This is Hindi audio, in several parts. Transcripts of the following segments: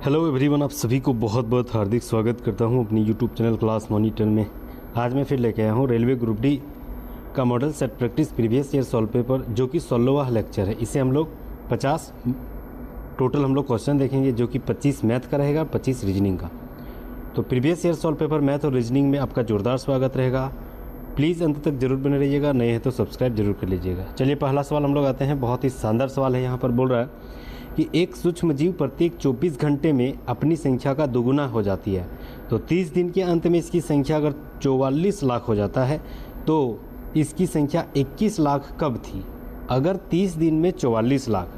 हेलो एवरीवन, आप सभी को बहुत बहुत हार्दिक स्वागत करता हूं अपनी यूट्यूब चैनल क्लास मॉनिटर में। आज मैं फिर लेके आया हूं रेलवे ग्रुप डी का model set practice previous year solve paper, जो कि 16वां लेक्चर है। इसे हम लोग 50 टोटल हम लोग क्वेश्चन देखेंगे, जो कि 25 मैथ का रहेगा, 25 रीजनिंग का। तो previous year solve paper math और रीजनिंग में आपका जोरदार स्वागत रहेगा। प्लीज़ अंत तक जरूर बने रहिएगा, नए हैं तो सब्सक्राइब जरूर कर लीजिएगा। चलिए पहला सवाल हम लोग आते हैं। बहुत ही शानदार सवाल है। यहाँ पर बोल रहा है कि एक सूक्ष्म जीव प्रत्येक 24 घंटे में अपनी संख्या का दोगुना हो जाती है, तो 30 दिन के अंत में इसकी संख्या अगर 44 लाख हो जाता है तो इसकी संख्या 21 लाख कब थी? अगर 30 दिन में 44 लाख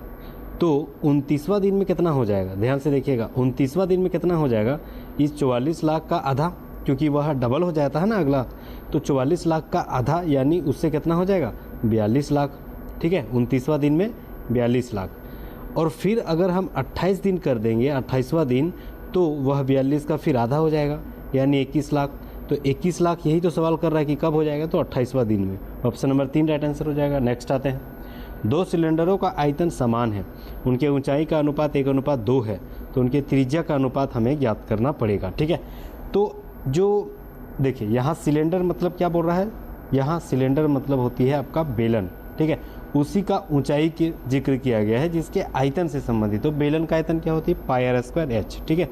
तो 29वां दिन में कितना हो जाएगा? ध्यान से देखिएगा, 29वां दिन में कितना हो जाएगा? इस 44 लाख का आधा, क्योंकि वह डबल हो जाता है ना अगला, तो 44 लाख का आधा यानी उससे कितना हो जाएगा? 42 लाख। ठीक है, 29वां दिन में 42 लाख। और फिर अगर हम 28 दिन कर देंगे, 28वां दिन, तो वह 42 का फिर आधा हो जाएगा यानी 21 लाख। तो 21 लाख यही तो सवाल कर रहा है कि कब हो जाएगा, तो 28वां दिन में। ऑप्शन नंबर 3 राइट आंसर हो जाएगा। नेक्स्ट आते हैं। दो सिलेंडरों का आयतन समान है, उनके ऊंचाई का अनुपात 1:2 है, तो उनके त्रिज्या का अनुपात हमें ज्ञात करना पड़ेगा। ठीक है, तो जो देखिए यहाँ सिलेंडर मतलब क्या बोल रहा है? यहाँ सिलेंडर मतलब होती है आपका बेलन। ठीक है, उसी का ऊंचाई के जिक्र किया गया है जिसके आयतन से संबंधित। तो बेलन का आयतन क्या होती है? πr²h। ठीक है,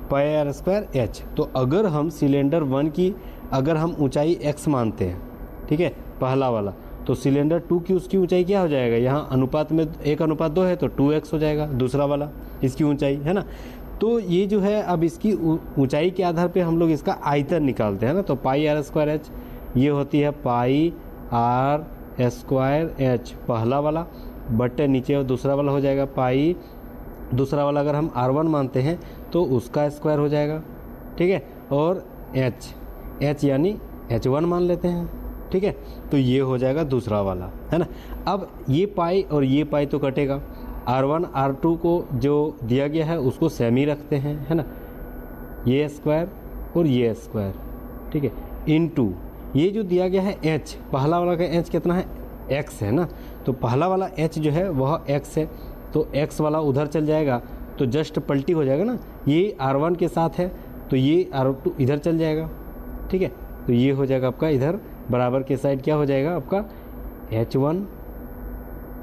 πr²h। तो अगर हम सिलेंडर 1 की अगर हम ऊंचाई x मानते हैं, ठीक है, पहला वाला, तो सिलेंडर 2 की उसकी ऊंचाई क्या हो जाएगा? यहाँ अनुपात में 1:2 है तो 2x हो जाएगा, दूसरा वाला इसकी ऊंचाई है ना। तो ये जो है अब इसकी ऊंचाई के आधार पे हम लोग इसका आयतन निकालते हैं ना। तो πr²h ये होती है πr² पहला वाला बटे नीचे, और दूसरा वाला हो जाएगा पाई, दूसरा वाला अगर हम r1 मानते हैं तो उसका स्क्वायर हो जाएगा। ठीक है, और h यानी h1 मान लेते हैं। ठीक है, तो ये हो जाएगा दूसरा वाला, है ना। अब ये पाई और ये पाई तो कटेगा, r1 r2 को जो दिया गया है उसको सेम ही रखते हैं, है ना, ये स्क्वायर और ये स्क्वायर। ठीक है, इनटू ये जो दिया गया है h, पहला वाला का h कितना है? x है ना। तो पहला वाला h जो है वह x है, तो x वाला उधर चल जाएगा तो जस्ट पलटी हो जाएगा ना। ये r1 के साथ है तो ये r2 इधर चल जाएगा। ठीक है, तो ये हो जाएगा आपका इधर बराबर के साइड क्या हो जाएगा आपका? h1,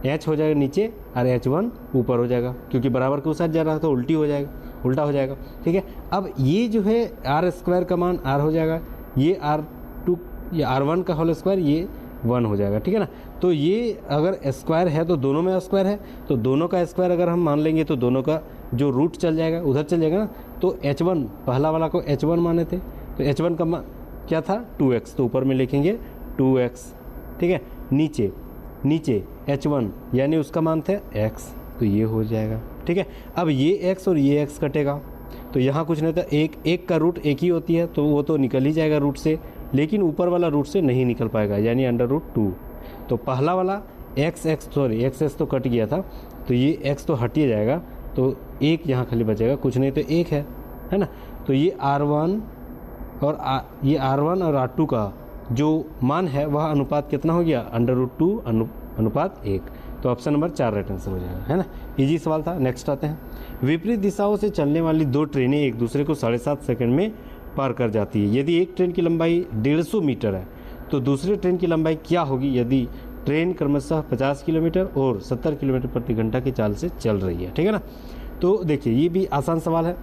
h हो जाएगा नीचे और h1 ऊपर हो जाएगा, क्योंकि बराबर के उस साइड जा रहा है तो उल्टा हो जाएगा। ठीक है, अब ये जो है r² का मान r हो जाएगा, ये r2 ये r1 का होल स्क्वायर ये 1 हो जाएगा। ठीक है ना। तो ये अगर स्क्वायर है तो दोनों में स्क्वायर है, तो दोनों का स्क्वायर अगर हम मान लेंगे तो दोनों का जो रूट चल जाएगा उधर चल जाएगा ना। तो h1 पहला वाला को h1 माने थे, तो h1 का मान क्या था? 2x, तो ऊपर में लिखेंगे 2x। ठीक है, नीचे h1 यानी उसका मान थे x, तो ये हो जाएगा। ठीक है, अब ये x और ये x कटेगा तो यहाँ कुछ नहीं था, एक का रूट एक ही होती है तो वो तो निकल ही जाएगा रूट से, लेकिन ऊपर वाला रूट से नहीं निकल पाएगा यानी √2। तो पहला वाला x तो कट गया था, तो ये x तो हट ही जाएगा, तो एक यहाँ खाली बचेगा, कुछ नहीं तो एक है ना। तो ये r1 और ये r1 और r2 का जो मान है वह अनुपात कितना हो गया? √2 अनुपात 1। तो ऑप्शन नंबर 4 राइट आंसर हो जाएगा, है ना। इजी सवाल था। नेक्स्ट आते हैं। विपरीत दिशाओं से चलने वाली दो ट्रेनें एक दूसरे को 7.5 सेकंड में पार कर जाती है। यदि एक ट्रेन की लंबाई 150 मीटर है तो दूसरे ट्रेन की लंबाई क्या होगी यदि ट्रेन क्रमशः 50 किलोमीटर और 70 किलोमीटर प्रति घंटा की चाल से चल रही है? ठीक है ना। तो देखिए ये भी आसान सवाल है।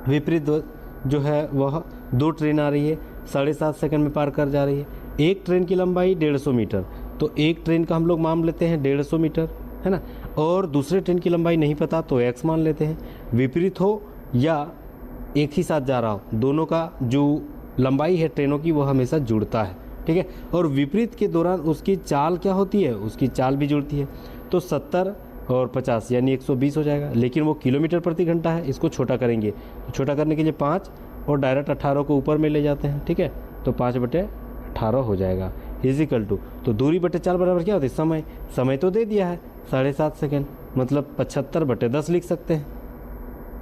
विपरीत जो है वह दो ट्रेन आ रही है, 7.5 सेकंड में पार कर जा रही है। एक ट्रेन की लंबाई 150 मीटर, तो एक ट्रेन का हम लोग मान लेते हैं 150 मीटर, है ना। और दूसरे ट्रेन की लंबाई नहीं पता तो x मान लेते हैं। विपरीत हो या एक ही साथ जा रहा हो, दोनों का जो लंबाई है ट्रेनों की वो हमेशा जुड़ता है। ठीक है, और विपरीत के दौरान उसकी चाल क्या होती है? उसकी चाल भी जुड़ती है। तो 70 और 50 यानी 120 हो जाएगा, लेकिन वो किलोमीटर प्रति घंटा है। इसको छोटा करेंगे तो छोटा करने के लिए 5 और डायरेक्ट 18 को ऊपर में ले जाते हैं। ठीक है, तो 5/18 हो जाएगा इजिकल टू, तो दूरी बटे चाल बराबर क्या होती है? समय तो दे दिया है 7.5 सेकंड, मतलब 75/10 लिख सकते हैं,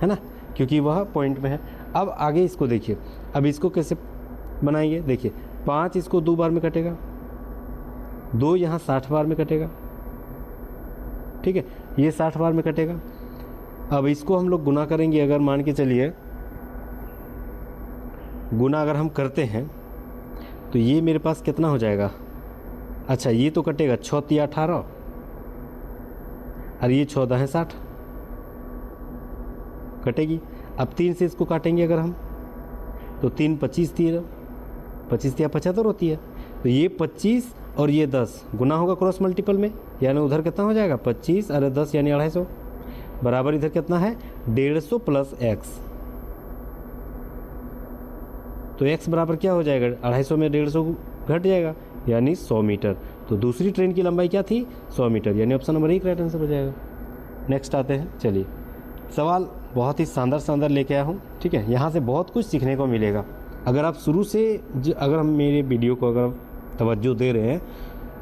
है ना, क्योंकि वह पॉइंट में है। अब आगे इसको देखिए, अब इसको कैसे बनाएंगे? देखिए 5 इसको 2 बार में कटेगा, 2 यहाँ 60 बार में कटेगा। ठीक है, ये 60 बार में कटेगा, अब इसको हम लोग गुना करेंगे, अगर मान के चलिए गुना अगर हम करते हैं तो ये मेरे पास कितना हो जाएगा। अच्छा ये तो कटेगा, 6 तिया 18 और ये 14 है 60 कटेगी। अब 3 से इसको काटेंगे अगर हम तो 3 25 तिया 75 होती है, तो ये 25 और ये 10 गुना होगा क्रॉस मल्टीपल में, यानी उधर कितना हो जाएगा 25 और 10 यानी 250 बराबर इधर कितना है 150 प्लस x। तो x बराबर क्या हो जाएगा 250 में 150 घट जाएगा यानी 100 मीटर। तो दूसरी ट्रेन की लंबाई क्या थी 100 मीटर, यानी ऑप्शन नंबर 1 राइट आंसर हो जाएगा। नेक्स्ट आते हैं, चलिए सवाल बहुत ही शानदार लेके आया हूँ, ठीक है। यहाँ से बहुत कुछ सीखने को मिलेगा अगर आप शुरू से अगर हम मेरे वीडियो को अगर तवज्जो दे रहे हैं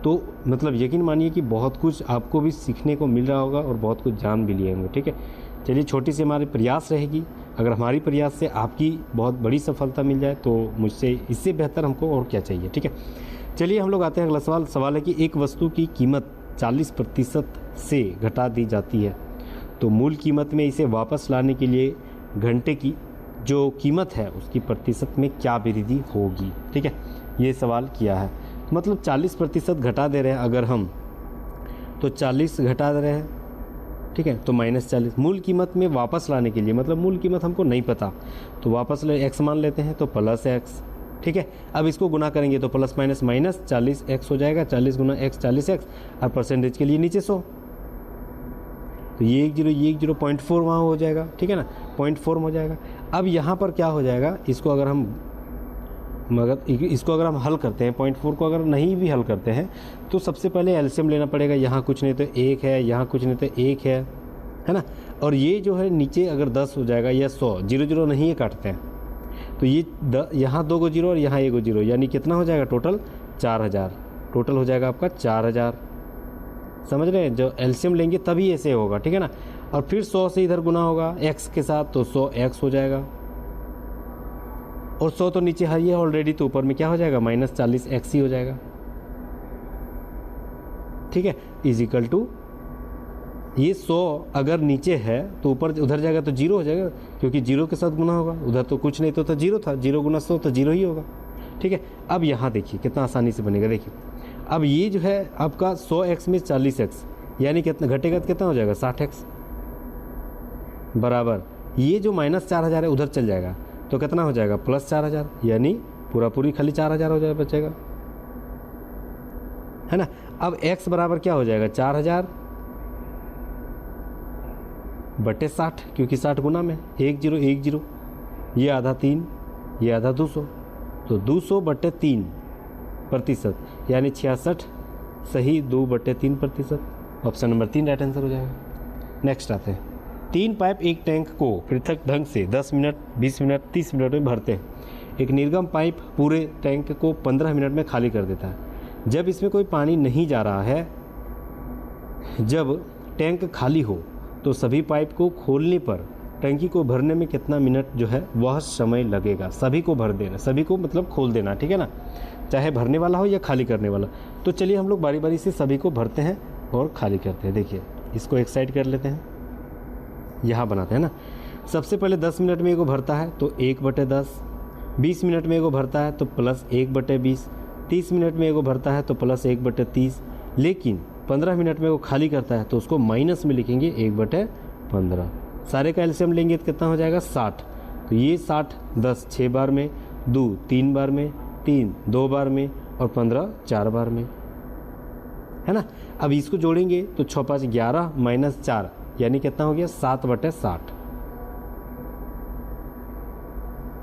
तो मतलब यकीन मानिए कि बहुत कुछ आपको भी सीखने को मिल रहा होगा और बहुत कुछ जान भी लिए होंगे, ठीक है। चलिए छोटी सी हमारी प्रयास रहेगी, अगर हमारी प्रयास से आपकी बहुत बड़ी सफलता मिल जाए तो मुझसे इससे बेहतर हमको और क्या चाहिए, ठीक है। चलिए हम लोग आते हैं अगला सवाल। सवाल है कि एक वस्तु की कीमत 40% से घटा दी जाती है तो मूल कीमत में इसे वापस लाने के लिए घंटे की जो कीमत है उसकी प्रतिशत में क्या वृद्धि होगी, ठीक है। ये सवाल किया है, मतलब 40% घटा दे रहे हैं अगर हम, तो 40 घटा दे रहे हैं, ठीक है, तो -40 मूल कीमत में वापस लाने के लिए, मतलब मूल कीमत हमको नहीं पता तो वापस x मान लेते हैं तो प्लस x, ठीक है। अब इसको गुना करेंगे तो प्लस माइनस माइनस 40x हो जाएगा, 40 गुना x 40x और परसेंटेज के लिए नीचे 100, तो ये 1 0 ये 1 0 0.4 वहाँ हो जाएगा, ठीक है ना, 0.4 हो जाएगा। अब यहाँ पर क्या हो जाएगा, इसको अगर हम हल करते हैं 0.4 को अगर नहीं भी हल करते हैं तो सबसे पहले एलसीएम लेना पड़ेगा। यहाँ कुछ नहीं तो 1 है, यहाँ कुछ नहीं तो 1 है ना। और ये जो है नीचे अगर 10 हो जाएगा या 100 0 0 नहीं है काटते हैं तो ये यहाँ 2 को 0 और यहाँ 1 को 0 यानी कितना हो जाएगा टोटल 4000, टोटल हो जाएगा आपका 4000। समझ रहे हैं, जो एलसीएम लेंगे तभी ऐसे होगा, ठीक है ना। और फिर 100 से इधर गुना होगा x के साथ तो 100x हो जाएगा और 100 तो नीचे है ये ऑलरेडी, तो ऊपर में क्या हो जाएगा -40x ही हो जाएगा, ठीक है। इजिकल टू ये 100 अगर नीचे है तो ऊपर उधर जाएगा तो 0 हो जाएगा क्योंकि 0 के साथ गुना होगा, उधर तो कुछ नहीं तो 0 था, 0 गुना 100 तो 0 ही होगा, ठीक है। अब यहाँ देखिए कितना आसानी से बनेगा, देखिए अब ये जो है आपका 100x में 40x यानी कितना घटेगा, कितना हो जाएगा 60x बराबर ये जो -4000 है उधर चल जाएगा तो कितना हो जाएगा +4000 यानी पूरी खाली 4000 हो जाएगा बचेगा, है ना। अब x बराबर क्या हो जाएगा 4000 बटे 60 क्योंकि 60 गुना में 1 0 1 0 ये आधा 3 ये आधा 200 तो 200 बटे 3% यानी 66 सही 2 बटे 3%, ऑप्शन नंबर 3 राइट आंसर हो जाएगा। नेक्स्ट आते हैं, 3 पाइप एक टैंक को पृथक ढंग से 10 मिनट 20 मिनट 30 मिनट में भरते हैं। एक निर्गम पाइप पूरे टैंक को 15 मिनट में खाली कर देता है। जब इसमें कोई पानी नहीं जा रहा है, जब टैंक खाली हो तो सभी पाइप को खोलने पर टंकी को भरने में कितना मिनट जो है वह समय लगेगा। सभी को भर देना, सभी को मतलब खोल देना, ठीक है ना, चाहे भरने वाला हो या खाली करने वाला। तो चलिए हम लोग बारी बारी से सभी को भरते हैं और खाली करते हैं। देखिए इसको एक साइड कर लेते हैं, यहाँ बनाते हैं ना। सबसे पहले 10 मिनट में एगो भरता है तो 1/10, 20 मिनट में एगो भरता है तो +1/20, 30 मिनट में एगो भरता है तो +1/30, लेकिन 15 मिनट में वो खाली करता है तो उसको माइनस में लिखेंगे 1/15। सारे का एलसीएम लेंगे तो कितना हो जाएगा 60, तो ये 60 10 6 बार में, 2 3 बार में, 3 2 बार में और 15 4 बार में, है ना। अब इसको जोड़ेंगे तो 6 5 11 -4 यानी कितना हो गया 7/60,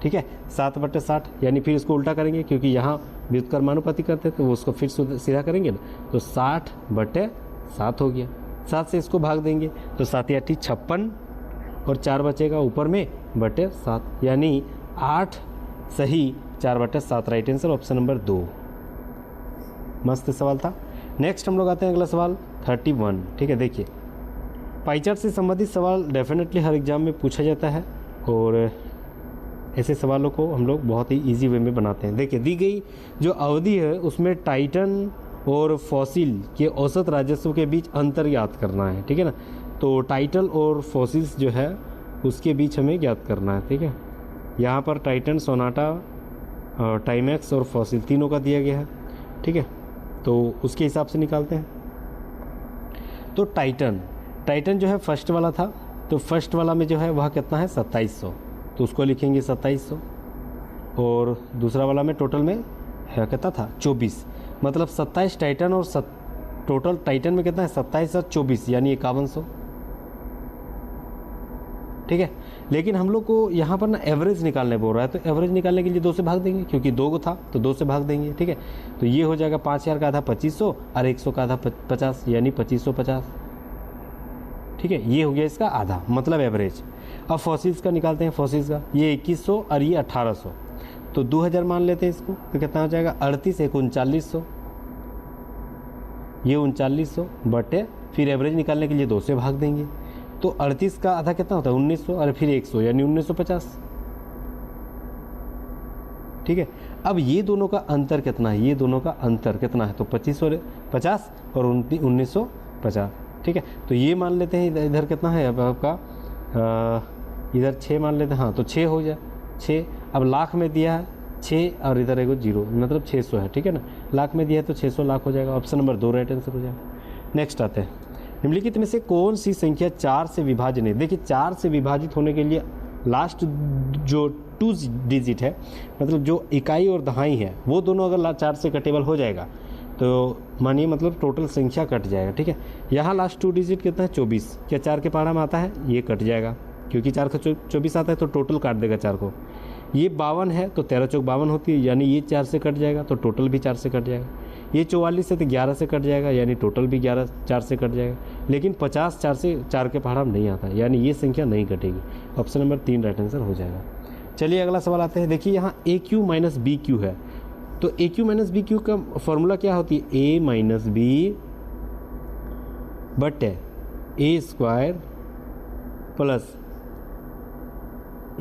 ठीक है 7/60। यानी फिर इसको उल्टा करेंगे क्योंकि यहाँ व्युत्क्रमानुपाती करते हैं तो उसको फिर सीधा करेंगे ना, तो 60/7 हो गया। 7 से इसको भाग देंगे तो 7 या 56 और 4 बचेगा ऊपर में /7 यानी 8 सही 4/7 राइट आंसर, ऑप्शन नंबर 2। मस्त सवाल था। नेक्स्ट हम लोग आते हैं अगला सवाल 31, ठीक है। देखिए पाई चार्ट से संबंधित सवाल डेफिनेटली हर एग्जाम में पूछा जाता है और ऐसे सवालों को हम लोग बहुत ही इजी वे में बनाते हैं। देखिए दी गई जो अवधि है उसमें टाइटन और फॉसिल के औसत राजस्व के बीच अंतर याद करना है, ठीक है ना। तो टाइटन और फॉसिल्स जो है उसके बीच हमें ज्ञात करना है, ठीक है। यहाँ पर टाइटन, सोनाटा, टाइमैक्स और फॉसिल तीनों का दिया गया है, ठीक है। तो उसके हिसाब से निकालते हैं। तो टाइटन जो है फर्स्ट वाला था, तो फर्स्ट वाला में जो है वह कितना है 2700, तो उसको लिखेंगे 2700। और दूसरा वाला में टोटल में है कितना था 24, मतलब 27 टाइटन और टोटल टाइटन में कितना है 27 और 24 यानी 5100, ठीक है। लेकिन हम लोग को यहाँ पर ना एवरेज निकालने बोल रहा है, तो एवरेज निकालने के लिए 2 से भाग देंगे, क्योंकि 2 को था तो 2 से भाग देंगे, ठीक है। तो ये हो जाएगा 5000 का आधा 2500 और 100 का आधा 50, यानी 2550, ठीक है। ये हो गया इसका आधा, मतलब एवरेज। अब फॉसिल्स का निकालते हैं। फॉसिल्स का ये 2100 और ये 1800, तो 2000 मान लेते हैं इसको, तो कितना हो जाएगा 38 1 3900, ये 3900 बटे फिर एवरेज निकालने के लिए 2 से भाग देंगे, तो 38 का आधा कितना होता है 1900 और फिर 100 यानी 1950, ठीक है। अब ये दोनों का अंतर कितना है, ये दोनों का अंतर कितना है, तो 2550 और 1950, ठीक है। तो ये मान लेते हैं इधर कितना है अब आपका, इधर 6 मान लेते हैं, हाँ तो 6 हो जाए 6। अब लाख में दिया है 6 और इधर एगो 0, मतलब 600 है, ठीक है ना। लाख में दिया है तो 600 लाख हो जाएगा। ऑप्शन नंबर 2 राइट आंसर हो जाएगा। नेक्स्ट आते हैं, निम्नलिखित में से कौन सी संख्या 4 से विभाजन है। देखिए 4 से विभाजित होने के लिए लास्ट जो 2 डिजिट है, मतलब जो इकाई और दहाई है, वो दोनों अगर 4 से कटेबल हो जाएगा तो मानिए मतलब टोटल संख्या कट जाएगा, ठीक है। यहाँ लास्ट 2 डिजिट कितना है 24, क्या 4 के पहाड़ा में आता है, ये कट जाएगा, क्योंकि 4 का 24 आता है तो टोटल काट देगा 4 को। ये 52 है तो 13 चौक 52 होती है, यानी ये 4 से कट जाएगा तो टोटल भी 4 से कट जाएगा। ये 44 है तो 11 से कट जाएगा, यानी टोटल भी 11 4 से कट जाएगा। लेकिन 50 4 के पहाड़ा में नहीं आता, यानी ये संख्या नहीं कटेगी। ऑप्शन नंबर 3 राइट आंसर हो जाएगा। चलिए अगला सवाल आते हैं। देखिए यहाँ A Q minus B Q है, तो A Q minus B Q का फॉर्मूला क्या होती है, ए माइनस बी बटे A square plus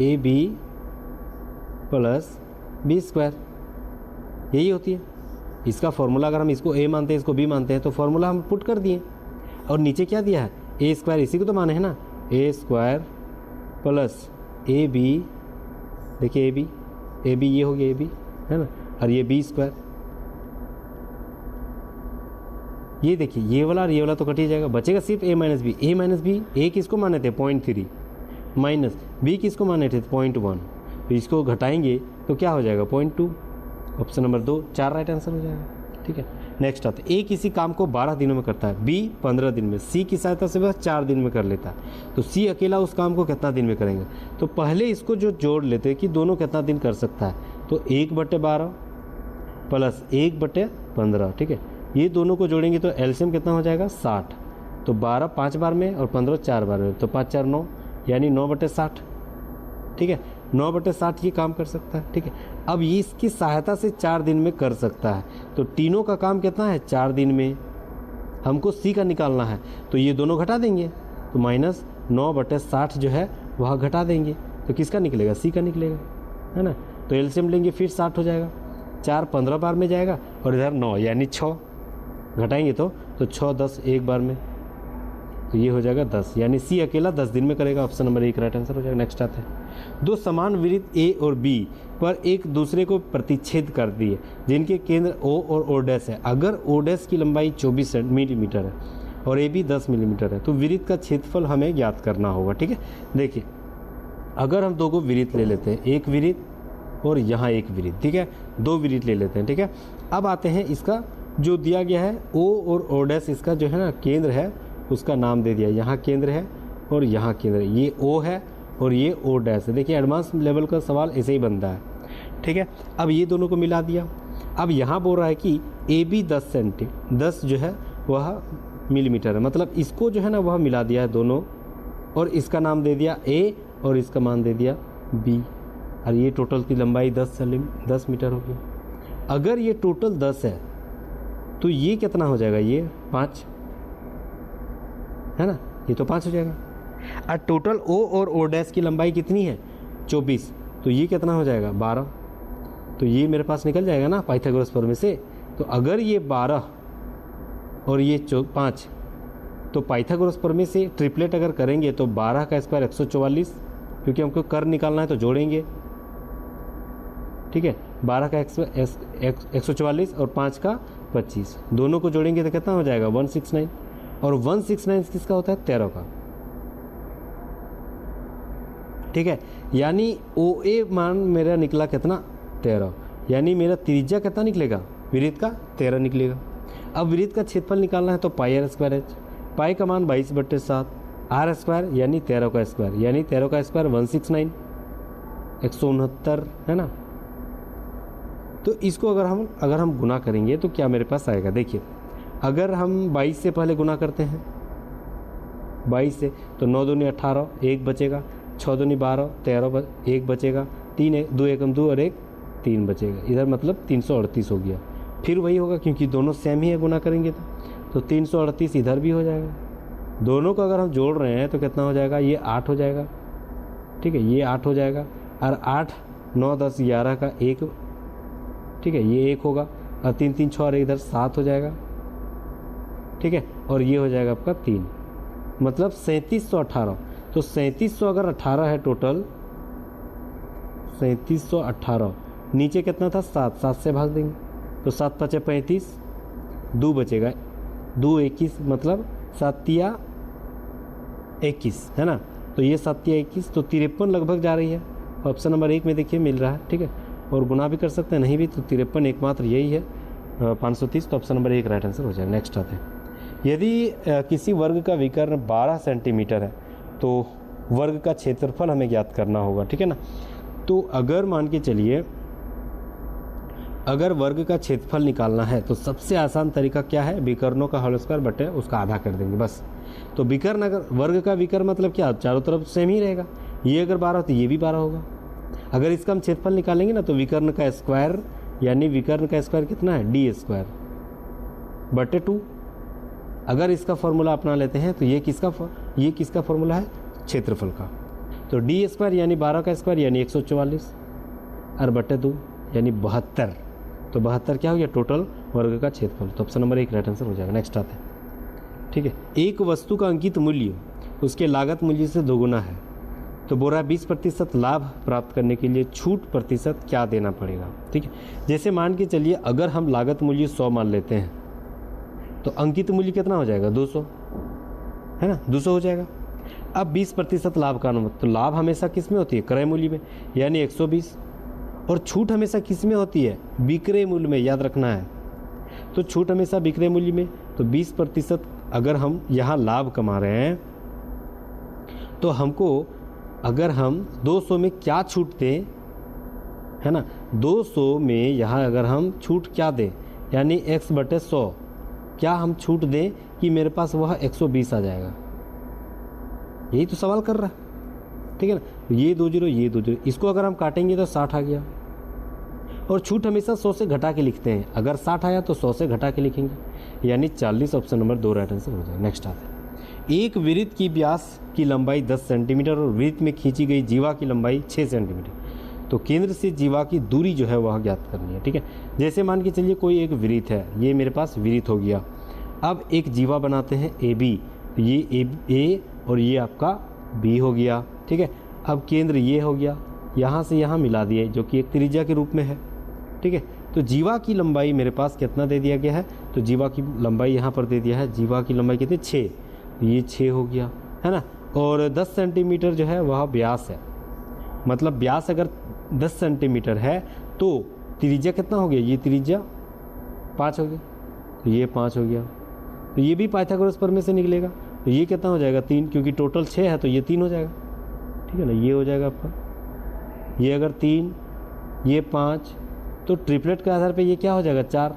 A B plus B square, यही होती है इसका फॉर्मूला। अगर हम इसको ए मानते हैं, इसको बी मानते हैं, तो फॉर्मूला हम पुट कर दिए। और नीचे क्या दिया है, ए स्क्वायर, इसी को तो माने है ना, ए स्क्वायर प्लस ए बी, देखिए ए बी ये हो गया ए बी, है ना, और ये बी स्क्वायर, ये देखिए ये वाला और ये वाला तो कट ही जाएगा, बचेगा सिर्फ ए माइनस बी। ए माइनस बी, ए किसको माने थे 0.3 माइनस बी किसको माने थे 0.1, तो इसको घटाएंगे तो क्या हो जाएगा 0.2। ऑप्शन नंबर 2 4 राइट आंसर हो जाएगा, ठीक है। नेक्स्ट आता है, ए किसी काम को 12 दिनों में करता है, बी 15 दिन में, सी की सहायता से वह 4 दिन में कर लेता है, तो सी अकेला उस काम को कितना दिन में करेंगे। तो पहले इसको जो जोड़ लेते हैं कि दोनों कितना दिन कर सकता है, तो 1/12 प्लस 1/15, ठीक है। ये दोनों को जोड़ेंगे तो एलसीएम कितना हो जाएगा 60, तो 12 5 बार में और 15 4 बार में, तो 5 4 9 यानी 9/60, ठीक है। 9/60 ये काम कर सकता है, ठीक है। अब ये इसकी सहायता से 4 दिन में कर सकता है, तो तीनों का काम कितना है 4 दिन में। हमको सी का निकालना है, तो ये दोनों घटा देंगे, तो माइनस 9/60 जो है वह घटा देंगे, तो किसका निकलेगा सी का निकलेगा, है ना। तो एलसीएम लेंगे फिर 60 हो जाएगा, 4 15 बार में जाएगा और इधर 9 यानी 6 घटाएंगे तो 6 10 एक बार में, तो ये हो जाएगा 10, यानी सी अकेला 10 दिन में करेगा। ऑप्शन नंबर 1 राइट आंसर हो जाएगा। नेक्स्ट आता है, 2 समान वृत्त ए और बी पर एक दूसरे को प्रतिच्छेद कर दिए, जिनके केंद्र ओ और ओ डैश है। अगर ओ डैश की लंबाई 24 मिलीमीटर है और ए बी 10 मिलीमीटर है, तो वृत्त का क्षेत्रफल हमें ज्ञात करना होगा, ठीक है। देखिए अगर हम 2 को वृत्त ले लेते हैं, एक वृत्त और यहाँ एक वृत्त, ठीक है, 2 वृत्त ले लेते हैं, ठीक है। अब आते हैं इसका जो दिया गया है ओ और ओ डैश, इसका जो है ना केंद्र है उसका नाम दे दिया, यहाँ केंद्र है और यहाँ केंद्र है, ये ओ है और ये ओ डैश है। देखिए एडवांस लेवल का सवाल ऐसे ही बनता है, ठीक है। अब ये दोनों को मिला दिया। अब यहाँ बोल रहा है कि ए बी 10 जो है वह मिलीमीटर है, मतलब इसको जो है ना वह मिला दिया है दोनों, और इसका नाम दे दिया ए और इसका मान दे दिया बी, और ये टोटल की लंबाई 10 मीटर होगी। अगर ये टोटल 10 है तो ये कितना हो जाएगा, ये 5 है ना, ये तो 5 हो जाएगा। और टोटल ओ और ओ डैश की लंबाई कितनी है 24, तो ये कितना हो जाएगा 12, तो ये मेरे पास निकल जाएगा ना पाइथागोरस प्रमेय से। तो अगर ये 12 और ये 5, तो पाइथागोरस प्रमेय से ट्रिपलेट अगर करेंगे तो 12 का स्क्वायर 144, क्योंकि हमको कर निकालना है तो जोड़ेंगे, ठीक है। 12 का 144 और 5 का 25, दोनों को जोड़ेंगे तो कितना हो जाएगा 169, और 169 किसका होता है 13 का, ठीक है। यानी ओ ए मान मेरा निकला कितना 13, यानी मेरा त्रिज्या कितना निकलेगा वृत्त का 13 निकलेगा। अब वृत्त का क्षेत्रफल निकालना है तो पाई आर स्क्वायर एच, पाई का मान 22/7, आर स्क्वायर यानी 13 का स्क्वायर, यानी 13 का स्क्वायर 169, 169 है ना। तो इसको अगर हम गुना करेंगे तो क्या मेरे पास आएगा, देखिए अगर हम 22 से पहले गुना करते हैं 22 से तो 9 दूनी 18, 1 बचेगा, 6 दूनी 12, 13 1 बचेगा, 3 2 एकम 2 और 1 3 बचेगा, इधर मतलब 338 हो गया। फिर वही होगा क्योंकि दोनों सेम ही है, गुना करेंगे तो 338 इधर भी हो जाएगा। दोनों को अगर हम जोड़ रहे हैं तो कितना हो जाएगा, ये 8 हो जाएगा, ठीक है, ये 8 हो जाएगा, और 8 9 10 11 का 1, ठीक है, ये 1 होगा, और 3 3 6 और इधर 7 हो जाएगा, ठीक है, और ये हो जाएगा आपका 3, मतलब 3718। तो 3700 अगर 18 है टोटल, 3718, नीचे कितना था 7, 7 से भाग देंगे तो 7 5 35, 2 बचेगा, 2 21, मतलब 7 या 21 है ना। तो ये 7 या 21, तो 53 लगभग जा रही है। ऑप्शन नंबर 1 में देखिए मिल रहा है, ठीक है, और गुना भी कर सकते हैं, नहीं भी तो 53 एकमात्र यही है 530, तो ऑप्शन नंबर 1 राइट आंसर हो जाएगा। नेक्स्ट आते हैं, यदि किसी वर्ग का विकर्ण 12 सेंटीमीटर है तो वर्ग का क्षेत्रफल हमें ज्ञात करना होगा, ठीक है ना। तो अगर मान के चलिए अगर वर्ग का क्षेत्रफल निकालना है तो सबसे आसान तरीका क्या है, विकर्णों का होल स्क्वायर बटे उसका आधा कर देंगे बस। तो विकर्ण, अगर वर्ग का विकर्ण मतलब क्या, चारों तरफ सेम ही रहेगा, ये अगर 12 तो ये भी 12 होगा। अगर इसका हम क्षेत्रफल निकालेंगे ना तो विकर्ण का स्क्वायर, यानी विकर्ण का स्क्वायर कितना है डी स्क्वायर बटे 2। अगर इसका फॉर्मूला अपना लेते हैं तो ये किसका फॉर्मूला है, क्षेत्रफल का। तो डी स्क्वायर यानी 12 का स्क्वायर यानी 144 और बटे 2 यानी 72। तो 72 क्या हो गया टोटल वर्ग का क्षेत्रफल। तो ऑप्शन नंबर 1 राइट आंसर हो जाएगा। नेक्स्ट आते हैं, ठीक है। एक वस्तु का अंकित मूल्य उसके लागत मूल्य से दोगुना है तो बोरा 20% लाभ प्राप्त करने के लिए छूट प्रतिशत क्या देना पड़ेगा, ठीक है। जैसे मान के चलिए अगर हम लागत मूल्य 100 मान लेते हैं तो अंकित मूल्य कितना हो जाएगा 200, है ना, 200 हो जाएगा। अब 20% लाभ का अनुमत, तो लाभ हमेशा किस में होती है, क्रय मूल्य में, यानी 120, और छूट हमेशा किस में होती है, विक्रय मूल्य में, याद रखना है। तो छूट हमेशा विक्रय मूल्य में, तो 20% अगर हम यहाँ लाभ कमा रहे हैं तो हमको अगर हम 200 में क्या छूट दें, है ना, 200 में यहाँ अगर हम छूट क्या दें, यानी x/100 क्या हम छूट दें कि मेरे पास वह 120 आ जाएगा, यही तो सवाल कर रहा है, ठीक है ना। ये 2 0 ये 2 0, इसको अगर हम काटेंगे तो 60 आ गया, और छूट हमेशा 100 से घटा के लिखते हैं, अगर 60 आया तो 100 से घटा के लिखेंगे, यानी 40। ऑप्शन नंबर 2 राइट आंसर हो जाएगा। नेक्स्ट आते हैं, एक वृत्त की व्यास की लंबाई 10 सेंटीमीटर और वृत्त में खींची गई जीवा की लंबाई 6 सेंटीमीटर, तो केंद्र से जीवा की दूरी जो है वह ज्ञात करनी है, ठीक है। जैसे मान के चलिए कोई एक वृत्त है, ये मेरे पास वृत्त हो गया, अब एक जीवा बनाते हैं ए बी, ये ए और ये आपका बी हो गया, ठीक है। अब केंद्र ये हो गया, यहाँ से यहाँ मिला दिए जो कि एक त्रिज्या के रूप में है, ठीक है। तो जीवा की लंबाई मेरे पास कितना दे दिया गया है, तो जीवा की लंबाई यहाँ पर दे दिया है, जीवा की लंबाई कितनी 6, ये 6 हो गया, है ना। और 10 सेंटीमीटर जो है वह व्यास है, मतलब व्यास अगर 10 सेंटीमीटर है तो त्रिज्या कितना हो गया, ये त्रिज्या 5 हो गया, तो ये 5 हो गया, तो ये भी पाइथागोरस प्रमेय से निकलेगा, तो ये कितना हो जाएगा 3, क्योंकि टोटल 6 है तो ये 3 हो जाएगा, ठीक है ना। ये हो जाएगा आपका, ये अगर 3 ये 5, तो ट्रिपलेट के आधार पे ये क्या हो जाएगा 4।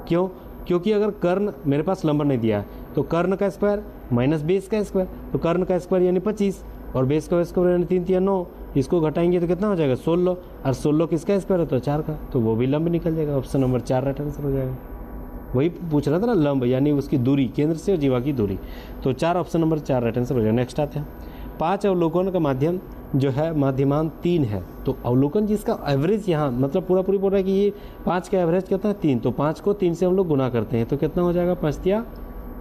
क्यों, क्योंकि अगर कर्ण मेरे पास नंबर नहीं दिया है तो कर्ण का स्क्वायर माइनस बेस का स्क्वायर, तो कर्ण का स्क्वायर यानी 25 और बेस का स्क्वायर यानी 3 3 9, इसको घटाएंगे तो कितना हो जाएगा 16, और 16 किसका स्क्वायर है तो 4 का, तो वो भी लंब निकल जाएगा। ऑप्शन नंबर 4 राइट आंसर हो जाएगा। वही पूछ रहा था ना, लंब यानी उसकी दूरी, केंद्र से जीवा की दूरी, तो 4 ऑप्शन नंबर 4 राइट आंसर हो जाएगा। नेक्स्ट आते हैं, 5 अवलोकन का माध्यम जो है माध्यमान 3 है, तो अवलोकन जिसका एवरेज यहाँ मतलब पूरी बोल रहा है कि ये 5 का एवरेज कितना है 3, तो 5 को 3 से हम लोग गुना करते हैं तो कितना हो जाएगा 5 या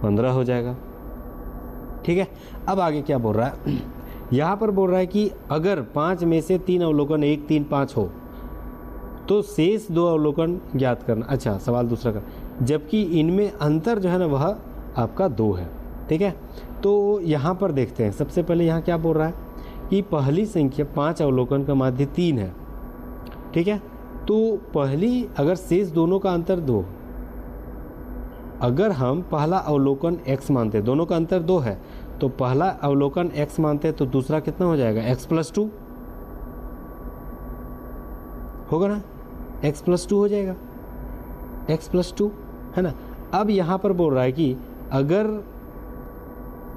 15 हो जाएगा, ठीक है, अब आगे क्या बोल रहा है, यहाँ पर बोल रहा है कि अगर 5 में से 3 अवलोकन 1, 3, 5 हो तो शेष 2 अवलोकन ज्ञात करना। अच्छा, सवाल दूसरा का, जबकि इनमें अंतर जो है ना वह आपका 2 है। ठीक है, तो यहाँ पर देखते हैं, सबसे पहले यहाँ क्या बोल रहा है कि पहली संख्या 5 अवलोकन का माध्य 3 है। ठीक है, तो पहली अगर शेष दोनों का अंतर 2, अगर हम पहला अवलोकन x मानते हैं, दोनों का अंतर 2 है, तो पहला अवलोकन x मानते हैं तो दूसरा कितना हो जाएगा, x + 2 होगा ना, x + 2 हो जाएगा, x + 2 है ना। अब यहाँ पर बोल रहा है कि अगर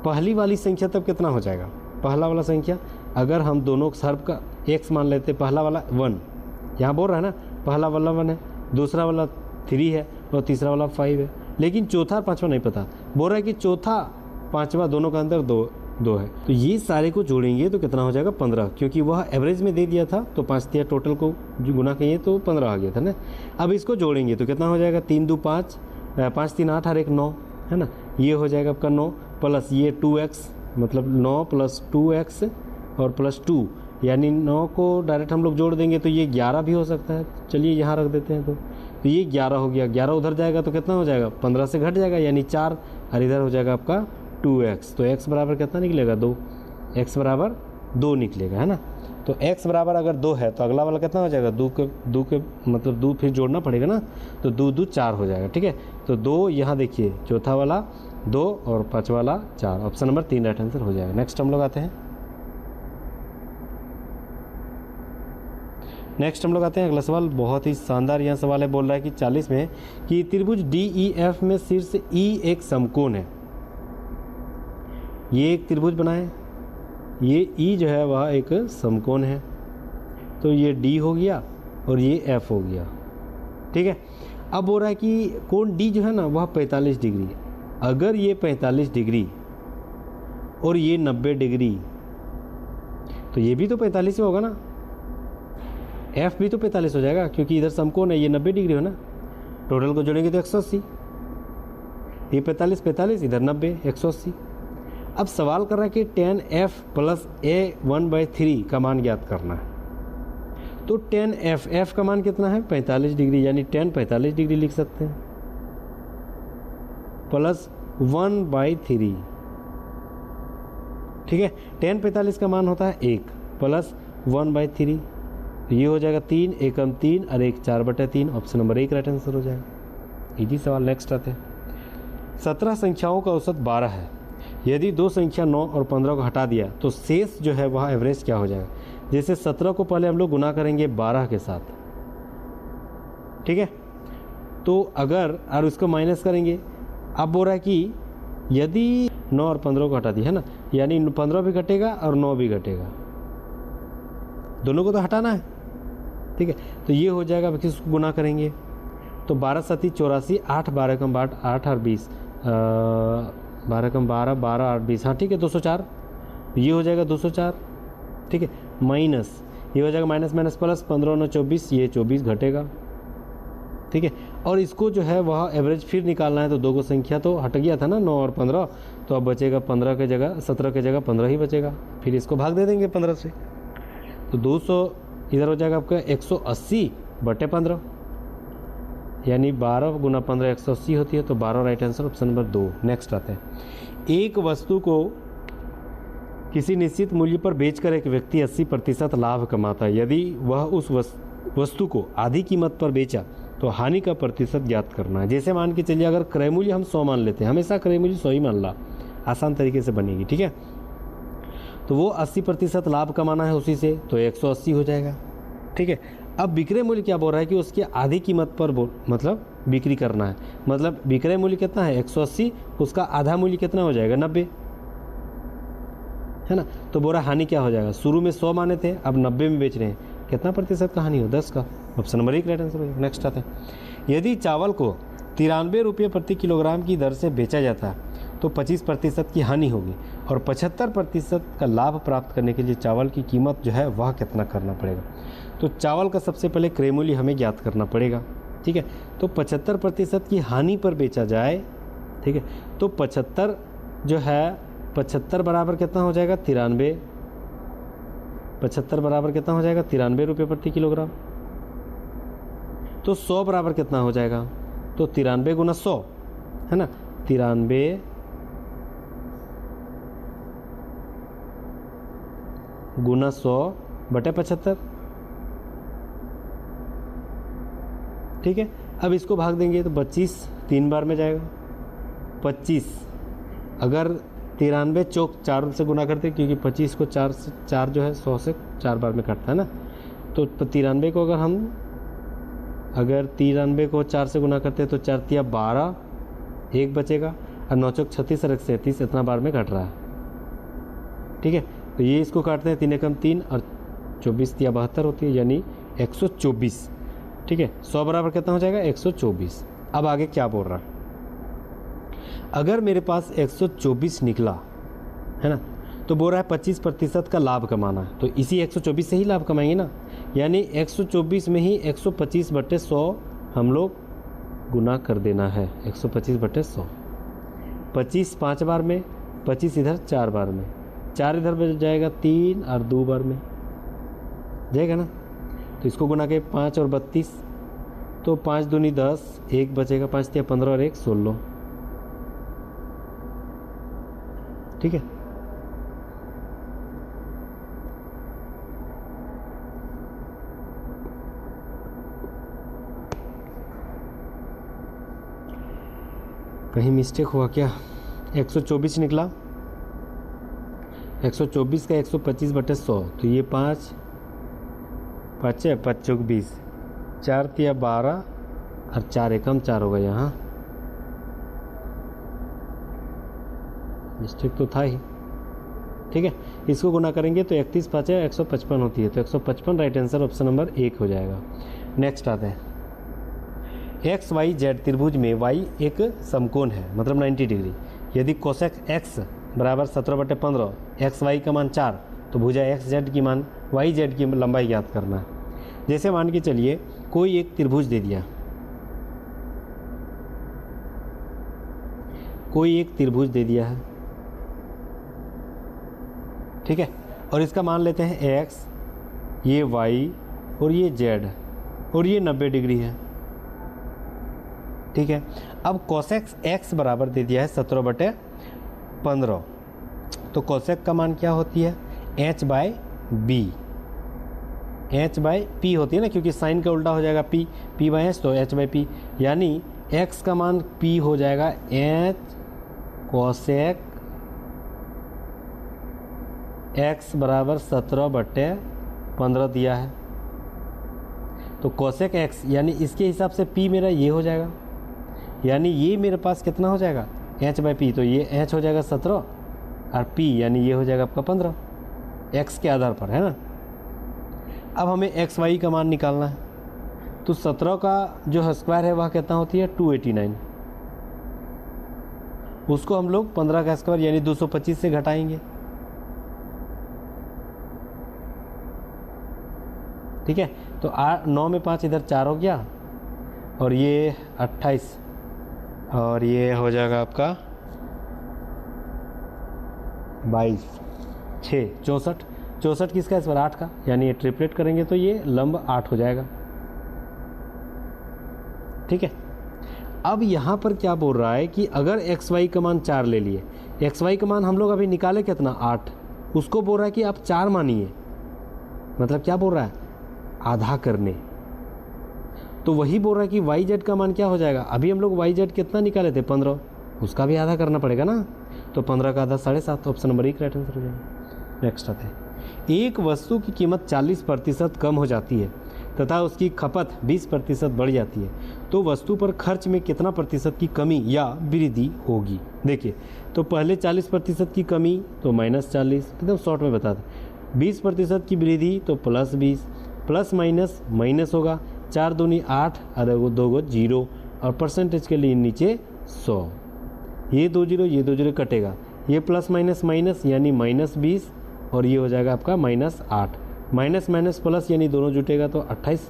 पहली वाली संख्या तब कितना हो जाएगा, पहला वाला संख्या अगर हम दोनों सर्व का x मान लेते, पहला वाला 1, यहाँ बोल रहा है ना पहला वाला 1 है, दूसरा वाला 3 है और तीसरा वाला 5 है, लेकिन चौथा और पांचवा नहीं पता। बोल रहा है कि चौथा पांचवा दोनों का अंतर 2 है, तो ये सारे को जोड़ेंगे तो कितना हो जाएगा 15, क्योंकि वह एवरेज में दे दिया था तो 5 दिया, टोटल को जो गुना किए तो 15 आ गया था ना। अब इसको जोड़ेंगे तो कितना हो जाएगा, 3 2 5, 5 3 8 और 1 9 है ना, ये हो जाएगा आपका 9 प्लस ये 2x, मतलब 9 + 2x और +2, यानी 9 को डायरेक्ट हम लोग जोड़ देंगे तो ये 11 भी हो सकता है। चलिए यहाँ रख देते हैं, तो ये 11 हो गया, 11 उधर जाएगा तो कितना हो जाएगा, 15 से घट जाएगा यानी 4, और इधर हो जाएगा आपका 2x, तो x बराबर कितना निकलेगा 2, x बराबर 2 निकलेगा है ना। तो x बराबर अगर 2 है तो अगला वाला कितना हो जाएगा, 2 के मतलब 2 फिर जोड़ना पड़ेगा ना, तो 2 2 4 हो जाएगा। ठीक है, तो 2 यहाँ देखिए, चौथा वाला 2 और पाँचवा वाला 4, ऑप्शन नंबर 3 राइट आंसर हो जाएगा। नेक्स्ट हम लोग आते हैं, अगला सवाल, बहुत ही शानदार यहाँ सवाल है। बोल रहा है कि 40 में कि त्रिभुज DEF में शीर्ष E एक समकोण है। ये एक त्रिभुज बनाए, ये E जो है वह एक समकोण है, तो ये D हो गया और ये F हो गया। ठीक है, अब बोल रहा है कि कोण D जो है ना वह 45 डिग्री है। अगर ये 45 डिग्री और ये 90 डिग्री, तो ये भी तो 45 होगा ना, F भी तो 45 हो जाएगा, क्योंकि इधर समकोण है, ये 90 डिग्री हो ना, टोटल को जोड़ेंगे तो 180, ये 45 45, इधर 90, 180। अब सवाल कर रहा है कि tan F + A1/3 का मान ज्ञात करना है। तो tan F का मान कितना है, 45 डिग्री, यानी tan 45 डिग्री लिख सकते हैं, प्लस 1/3। ठीक है, tan 45 का मान होता है 1 प्लस 1/3, ये हो जाएगा 3 एकम 3 और 1 4/3, ऑप्शन नंबर 1 राइट आंसर हो जाएगा। इजी सवाल। नेक्स्ट आते हैं, 17 संख्याओं का औसत 12 है। यदि 2 संख्या 9 और 15 को हटा दिया तो शेष जो है वह एवरेज क्या हो जाएगा। जैसे 17 को पहले हम लोग गुना करेंगे 12 के साथ, ठीक है, तो अगर और उसको माइनस करेंगे। अब बोल रहा है कि यदि 9 और 15 को हटा दिया है ना, यानी 15 भी घटेगा और 9 भी घटेगा, दोनों को तो हटाना है। ठीक है, तो ये हो जाएगा, किसको गुना करेंगे तो 12 × 7 = 84, 8 12 × 8 8 और 20, 12 × 12 12 8 20, हाँ ठीक है 204, ये हो जाएगा 204। ठीक है, माइनस ये हो जाएगा माइनस माइनस प्लस, 15 9 24, ये 24 घटेगा। ठीक है, और इसको जो है वह एवरेज फिर निकालना है, तो 2 को संख्या तो हट गया था ना 9 और 15, तो अब बचेगा 15 के जगह 17 के जगह 15 ही बचेगा, फिर इसको भाग दे देंगे 15 से, तो 200 इधर हो जाएगा आपका 180/15, यानी 12 × 15 180 होती है, तो 12 right answer, option number 2। Next आते हैं, एक वस्तु को किसी निश्चित मूल्य पर बेचकर एक व्यक्ति 80% लाभ कमाता है। यदि वह उस वस्तु को आधी कीमत पर बेचा तो हानि का प्रतिशत ज्ञात करना है। जैसे मान के चलिए अगर क्रय मूल्य हम 100 मान लेते हैं, हमेशा क्रय मूल्य 100 ही मान ला, आसान तरीके से बनेगी। ठीक है, तो वो 80% लाभ कमाना है उसी से, तो 180 हो जाएगा। ठीक है, अब विक्रय मूल्य क्या बोल रहा है कि उसकी आधी कीमत पर मतलब बिक्री करना है, मतलब विक्रय मूल्य कितना है 180, उसका आधा मूल्य कितना हो जाएगा 90, है ना। तो बोल रहा हानि क्या हो जाएगा, शुरू में 100 माने थे, अब 90 में बेच रहे हैं, कितना प्रतिशत का हानि हो, 10 का, ऑप्शन नंबर 1 राइट आंसर हो जाएगा। नेक्स्ट आते हैं, यदि चावल को 93 रुपये प्रति किलोग्राम की दर से बेचा जाता है तो 25% की हानि होगी, और 75% का लाभ प्राप्त करने के लिए चावल की कीमत जो है वह कितना करना पड़ेगा। तो चावल का सबसे पहले क्रय मूल्य हमें ज्ञात करना पड़ेगा। ठीक है, तो 75% की हानि पर बेचा जाए, ठीक है, तो 75 जो है 75 बराबर कितना हो जाएगा 93, 75 बराबर कितना हो जाएगा 93 रुपये प्रति किलोग्राम। तो 100 बराबर कितना हो जाएगा, तो 93 गुना 100 है ना, 93 गुना 100 बटे 75। ठीक है, अब इसको भाग देंगे तो 25 3 बार में जाएगा 25। अगर 93 चौक 4 से गुना करते, क्योंकि 25 को 4 जो है 100 से 4 बार में कटता है ना, तो 93 को अगर 93 को 4 से गुना करते तो 4 तिया 12, 1 बचेगा, और 9 चौक 36 और 37 इतना बार में कट रहा है। ठीक है, तो ये इसको काटते हैं 3 एकम 3 और 24 तिया 72 होती है, यानी 124। ठीक है, 100 बराबर कितना हो जाएगा 124। अब आगे क्या बोल रहा है, अगर मेरे पास 124 निकला है ना, तो बोल रहा है 25% का लाभ कमाना है, तो इसी 124 से ही लाभ कमाएंगे ना, यानी 124 में ही 125 बटे 100 हम लोग गुना कर देना है। 125 बटे 100, 25 5 बार में, 25 इधर 4 बार में, 4 इधर बच जाएगा 3 और 2 बार में जाएगा ना, तो इसको गुना के 5 और 32, तो 5 दूनी 10, 1 बचेगा, 5 तिया 15 और 1 16। ठीक है, कहीं मिस्टेक हुआ क्या, 124 निकला, 124 का 125 बटे 100, तो ये 5 5 चौक 20, 4 तिया 12 और 4 एकम 4 होगा। यहाँ मिस्टेक तो था ही। ठीक है, इसको गुना करेंगे तो 31 5 155 होती है, तो 155 राइट आंसर ऑप्शन नंबर 1 हो जाएगा। नेक्स्ट आते हैं, एक्स वाई जेड त्रिभुज में y एक समकोण है, मतलब 90 डिग्री। यदि कोसेक x बराबर 17/15, एक्स वाई का मान 4, तो भुजा एक्स जेड की मान वाई जेड की लंबाई ज्ञात करना है। जैसे मान के चलिए कोई एक त्रिभुज दे दिया, कोई एक त्रिभुज दे दिया है, ठीक है, और इसका मान लेते हैं x, ये y और ये z, और ये 90 डिग्री है। ठीक है, अब कोसेक x बराबर दे दिया है 17/15, तो कोसेक का मान क्या होती है h/b, h/p होती है ना, क्योंकि साइन का उल्टा हो जाएगा p/h, तो h/p, यानी x का मान p हो जाएगा h कोसेक x बराबर 17/15 दिया है, तो कोसेक x यानी इसके हिसाब से p मेरा ये हो जाएगा, यानी ये मेरे पास कितना हो जाएगा h/p, तो ये h हो जाएगा 17 और p यानी ये हो जाएगा आपका 15, x के आधार पर है ना। अब हमें एक्स वाई का मान निकालना है, तो 17 का जो स्क्वायर है वह कितना होती है 289, उसको हम लोग 15 का स्क्वायर यानी 225 से घटाएंगे। ठीक है, तो 9 में 5 इधर 4 हो गया, और ये 28, और ये हो जाएगा आपका 22, 6 64, 64 किसका इस बार 8 का, यानी ये ट्रिपलेट करेंगे तो ये लंब 8 हो जाएगा। ठीक है, अब यहाँ पर क्या बोल रहा है कि अगर एक्स वाई का मान 4 ले लिए, एक्स वाई का मान हम लोग अभी निकाले कितना 8, उसको बोल रहा है कि आप 4 मानिए, मतलब क्या बोल रहा है आधा करने, तो वही बोल रहा है कि वाई जेड का मान क्या हो जाएगा, अभी हम लोग वाई जेड कितना निकाले थे 15, उसका भी आधा करना पड़ेगा ना, तो 15 का आधा 7.5, ऑप्शन नंबर 1 राइट आंसर हो जाएगा। नेक्स्ट आते हैं, एक वस्तु की कीमत 40% कम हो जाती है तथा उसकी खपत 20% बढ़ जाती है, तो वस्तु पर खर्च में कितना प्रतिशत की कमी या वृद्धि होगी। देखिए, तो पहले 40% की कमी तो -40, एकदम शॉर्ट में बता दें, 20% की वृद्धि तो +20, प्लस माइनस माइनस होगा, 4 दूनी 8 और 2 0, और परसेंटेज के लिए नीचे 100, ये 2 0 ये 2 0 कटेगा, ये प्लस माइनस माइनस यानी -20, और ये हो जाएगा आपका -8, माइनस माइनस प्लस यानी दोनों जुटेगा तो 28,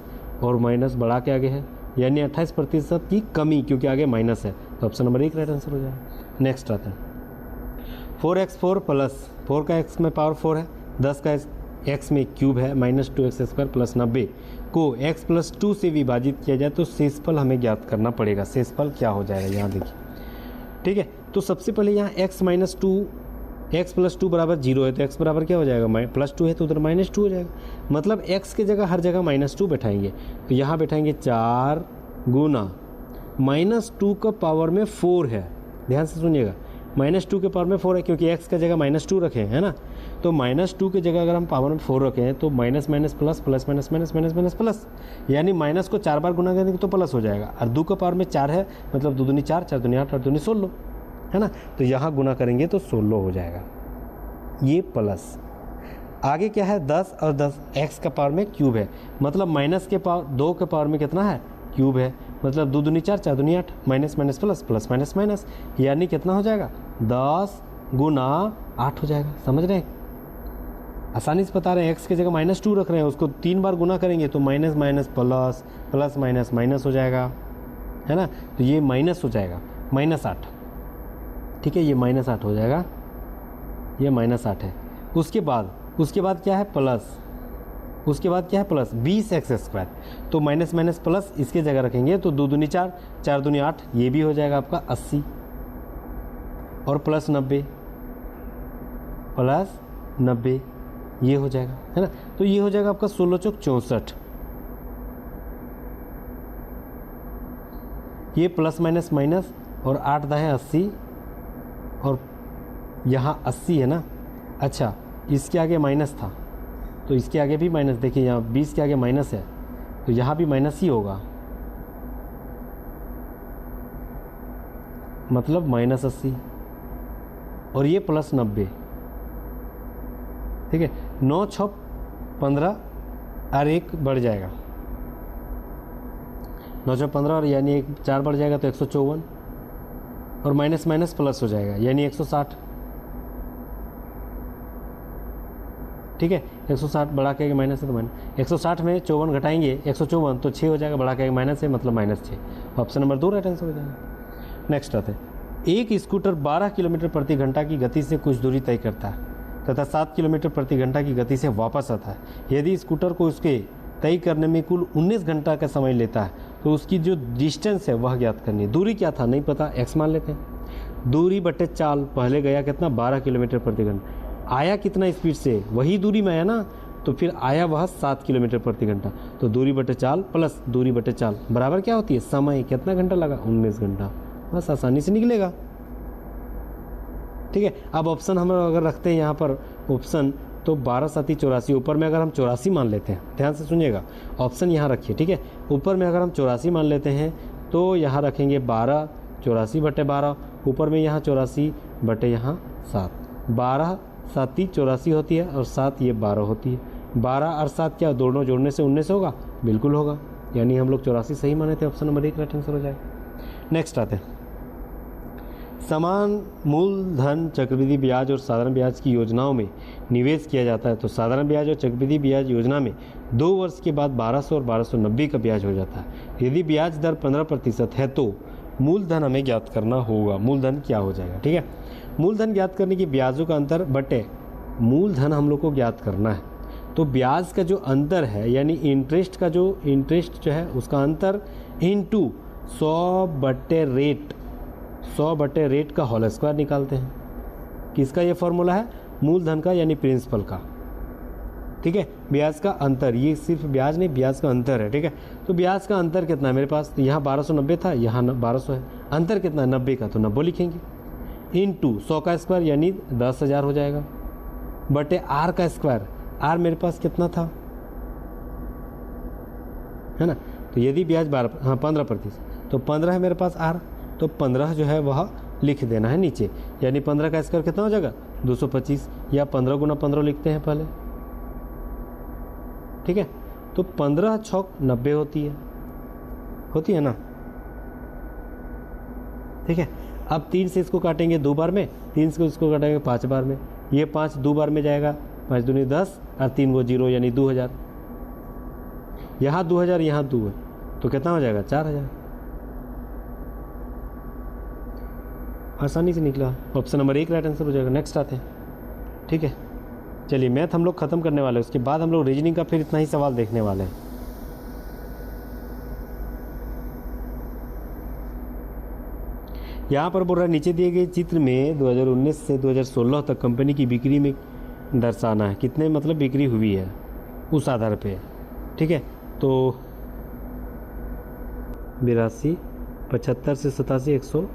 और माइनस बढ़ा के आगे है, यानी 28% की कमी, क्योंकि आगे माइनस है, तो ऑप्शन नंबर 1 राइट आंसर हो जाएगा। नेक्स्ट आता है, 4x4 प्लस 4 का x में पावर 4 है, 10 का x में क्यूब है, -2x² प्लस 90 को x प्लस 2 से विभाजित किया जाए तो शेषफल हमें ज्ञात करना पड़ेगा। शेषफल क्या हो जाएगा यहाँ देखिए, ठीक है। तो सबसे पहले यहाँ x माइनस 2 x प्लस 2 बराबर 0 है, तो x बराबर क्या हो जाएगा, +2 है तो उधर -2 हो जाएगा। मतलब x की जगह हर जगह -2 बैठाएंगे, तो यहाँ बैठाएंगे 4 गुना -2 का पावर में 4 है, ध्यान से सुनिएगा, -2 के पावर में 4 है क्योंकि x का जगह -2 रखे हैं, है ना। तो -2 की जगह अगर हम पावर में 4 रखे हैं तो minus minus plus plus minus minus minus minus plus, यानी माइनस को 4 बार गुना करेंगे तो प्लस हो जाएगा। और 2 का पावर में 4 है, मतलब 2 दूनी 4, 4 दूनी 8, 8 दूनी 16, है ना। तो यहाँ गुना करेंगे तो 16 हो जाएगा, ये प्लस। आगे क्या है, 10 और 10 x का पावर में क्यूब है, मतलब माइनस के पावर 2 के पावर में कितना है, क्यूब है, मतलब 2 दूनी 4, 4 दूनी 8, minus minus plus plus minus minus, यानी कितना हो जाएगा, 10 गुना 8 हो जाएगा। समझ रहे हैं, आसानी से बता रहे हैं। x की जगह -2 रख रहे हैं, उसको 3 बार गुना करेंगे तो minus minus plus plus minus minus हो जाएगा, है ना। तो ये माइनस हो जाएगा, -8, ठीक है, ये -8 हो जाएगा, ये -8 है। उसके बाद क्या है, प्लस, उसके बाद क्या है, प्लस 20x², तो माइनस माइनस प्लस इसके जगह रखेंगे तो 2 दूनी 4, 4 दूनी 8, ये भी हो जाएगा आपका 80 और प्लस 90 ये हो जाएगा, है ना। तो ये हो जाएगा आपका 16 चौक 64, ये प्लस माइनस माइनस और 8 दाएं 80 और यहाँ 80 है ना। अच्छा, इसके आगे माइनस था तो इसके आगे भी माइनस, देखिए यहाँ 20 के आगे माइनस है तो यहाँ भी माइनस ही होगा, मतलब -80 और ये प्लस 90, ठीक है। 9 6 15 और 1 बढ़ जाएगा, 9 6 15 और यानी 1 4 बढ़ जाएगा तो 154 और माइनस माइनस प्लस हो जाएगा यानी 160, ठीक है। 160 बढ़ा के माइनस है तो माइनस 160 में 54 घटाएंगे 154 तो 6 हो जाएगा, बढ़ा के माइनस है मतलब -6। ऑप्शन नंबर 2 राइट आंसर हो जाएगा। नेक्स्ट आते हैं, एक स्कूटर 12 किलोमीटर प्रति घंटा की गति से कुछ दूरी तय करता है तथा 7 किलोमीटर प्रति घंटा की गति से वापस आता है। यदि स्कूटर को उसके तय करने में कुल 19 घंटा का समय लेता है तो उसकी जो डिस्टेंस है वह ज्ञात करनी है। दूरी क्या था नहीं पता, x मान लेते हैं। दूरी बटे चाल, पहले गया कितना 12 किलोमीटर प्रति घंटा, आया कितना स्पीड से, वही दूरी में आया ना, तो फिर आया वह 7 किलोमीटर प्रति घंटा। तो दूरी बटे चाल प्लस दूरी बटे चाल बराबर क्या होती है, समय, कितना घंटा लगा, 19 घंटा, बस आसानी से निकलेगा, ठीक है। अब ऑप्शन हम अगर रखते हैं यहाँ पर ऑप्शन, तो 12 7 84, ऊपर में अगर हम 84 मान लेते हैं, ध्यान से सुनिएगा, ऑप्शन यहाँ रखिए, ठीक है। ऊपर में अगर हम 84 मान लेते हैं तो यहाँ रखेंगे 12, 84 बटे 12, ऊपर में यहाँ 84 बटे यहाँ 7, 12 7 84 होती है और 7 ये 12 होती है। 12 और 7 क्या दोनों जोड़ने से 19 होगा, बिल्कुल होगा, यानी हम लोग 84 सही माने थे, ऑप्शन नंबर 1 राइट आंसर हो जाएगा। नेक्स्ट आते हैं, समान मूलधन चक्रवृद्धि ब्याज और साधारण ब्याज की योजनाओं में निवेश किया जाता है तो साधारण ब्याज और चक्रवृद्धि ब्याज योजना में 2 वर्ष के बाद 1200 और 1290 का ब्याज हो जाता है। यदि ब्याज दर 15% है तो मूलधन हमें ज्ञात करना होगा। मूलधन क्या हो जाएगा, ठीक है। मूलधन ज्ञात करने की ब्याजों का अंतर बटे मूलधन हम लोग को ज्ञात करना है, तो ब्याज का जो अंतर है यानी इंटरेस्ट जो है उसका अंतर इनटू 100 बटे रेट, 100 बटे रेट का होल स्क्वायर निकालते हैं। किसका ये फॉर्मूला है, मूलधन का यानी प्रिंसिपल का, ठीक है। ब्याज का अंतर, ये सिर्फ ब्याज नहीं, ब्याज का अंतर है, ठीक है। तो ब्याज का अंतर कितना है मेरे पास, तो यहाँ 1290 था, यहाँ 1200 है, अंतर कितना है 90 का, तो 90 लिखेंगे, इनटू 100 का स्क्वायर यानी 10,000 हो जाएगा, बटे आर का स्क्वायर, आर मेरे पास कितना था, है ना। तो यदि ब्याज 15%, तो 15 है मेरे पास आर, तो 15 जो है वह लिख देना है नीचे, यानी 15 का स्क्वायर कितना हो जाएगा 225, या 15 गुना 15 लिखते हैं पहले, ठीक है। तो 15 छौक 90 होती है ना, ठीक है। अब 3 से इसको काटेंगे 2 बार में, 3 से इसको काटेंगे 5 बार में, ये 5 2 बार में जाएगा, 5 दूनी 10 और 3 वो 0 यानी 2000, यहाँ 2000 यहाँ 2 है तो कितना हो जाएगा 4000। आसानी से निकला। ऑप्शन नंबर 1 राइट आंसर हो जाएगा। नेक्स्ट आते हैं, ठीक है। चलिए मैथ हम लोग ख़त्म करने वाले हैं, उसके बाद हम लोग रीजनिंग का फिर इतना ही सवाल देखने वाले हैं। यहाँ पर बोल रहा है नीचे दिए गए चित्र में 2019 से 2016 तक कंपनी की बिक्री में दर्शाना है, कितने मतलब बिक्री हुई है उस आधार पे, ठीक है। तो 82, 75 से 87, 100,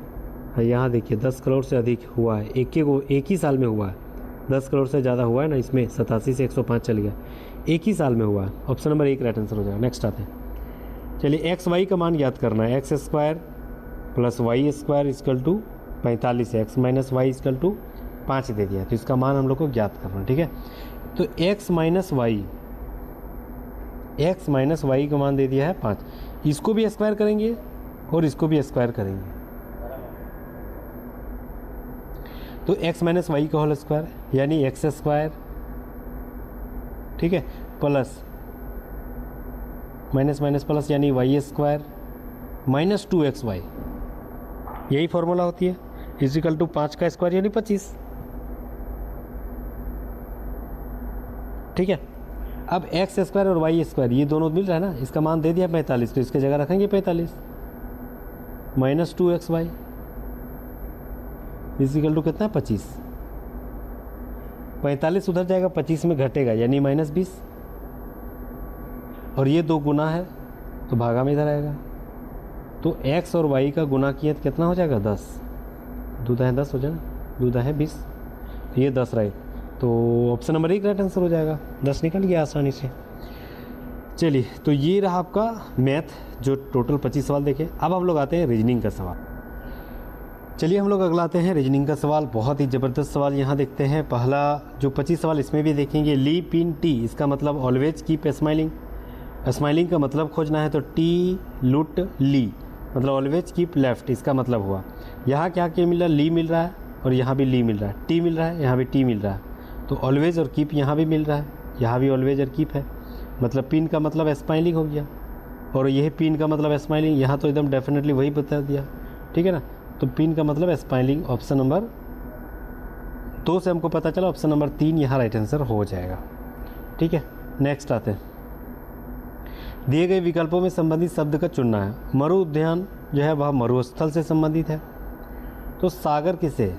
यहाँ देखिए 10 करोड़ से अधिक हुआ है, एक ही साल में हुआ है। 10 करोड़ से ज़्यादा हुआ है ना, इसमें 87 से 105 चल गया, एक ही साल में हुआ है। ऑप्शन नंबर 1 राइट आंसर हो जाएगा। नेक्स्ट आते हैं, चलिए एक्स वाई का मान याद करना है। X square plus y square equal to 45 है, x minus y equal to 5 दे दिया, तो इसका मान हम लोग को ज्ञात करना है, ठीक है। तो एक्स माइनस वाई का मान दे दिया है 5, इसको भी स्क्वायर करेंगे और इसको भी स्क्वायर करेंगे, तो एक्स माइनस वाई का होल स्क्वायर यानी एक्स स्क्वायर, ठीक है, प्लस माइनस माइनस प्लस यानी वाई स्क्वायर माइनस 2xy, यही फॉर्मूला होती है। इजिकल टू 5 का स्क्वायर यानी 25, ठीक है। अब एक्स स्क्वायर और वाई स्क्वायर ये दोनों मिल रहा है ना, इसका मान दे दिया 45, तो इसके जगह रखेंगे 45 माइनस 2xy इजिकल टू कितना 25, 45 उधर जाएगा 25 में घटेगा यानी माइनस 20, और ये 2 गुना है तो भागा में इधर आएगा, तो x और y का गुना किया तो कितना हो जाएगा 10, 2 दाएँ 10 हो जाएगा, 2 दाएँ 20, तो ये 10 राइट, तो ऑप्शन नंबर 1 राइट आंसर हो जाएगा। 10 निकल गया आसानी से। चलिए तो ये रहा आपका मैथ, जो टोटल 25 सवाल देखे। अब हम लोग आते हैं रीजनिंग का सवाल। चलिए हम लोग अगला आते हैं रीजनिंग का सवाल। बहुत ही ज़बरदस्त सवाल यहाँ देखते हैं। पहला जो 25 सवाल इसमें भी देखेंगे, लीप इन टी, इसका मतलब ऑलवेज कीप स्माइलिंग। स्माइलिंग का मतलब खोजना है तो टी लुट ली, मतलब ऑलवेज कीप लेफ्ट, इसका मतलब हुआ। यहाँ क्या क्या मिल रहा है, ली मिल रहा है और यहाँ भी ली मिल रहा है, टी मिल रहा है, यहाँ भी टी मिल रहा है, तो ऑलवेज और कीप यहाँ भी मिल रहा है, यहाँ भी ऑलवेज और कीप है, मतलब पिन का मतलब स्माइलिंग हो गया, और यही पिन का मतलब स्माइलिंग, यहाँ तो एकदम डेफिनेटली वही बता दिया, ठीक है ना। तो पिन का मतलब स्माइलिंग, ऑप्शन नंबर 2 से हमको पता चला, ऑप्शन नंबर 3 यहाँ राइट आंसर हो जाएगा, ठीक है। नेक्स्ट आते हैं, दिए गए विकल्पों में संबंधित शब्द का चुनना है। मरु उद्यान जो है वह मरुस्थल से संबंधित है, तो सागर किसे,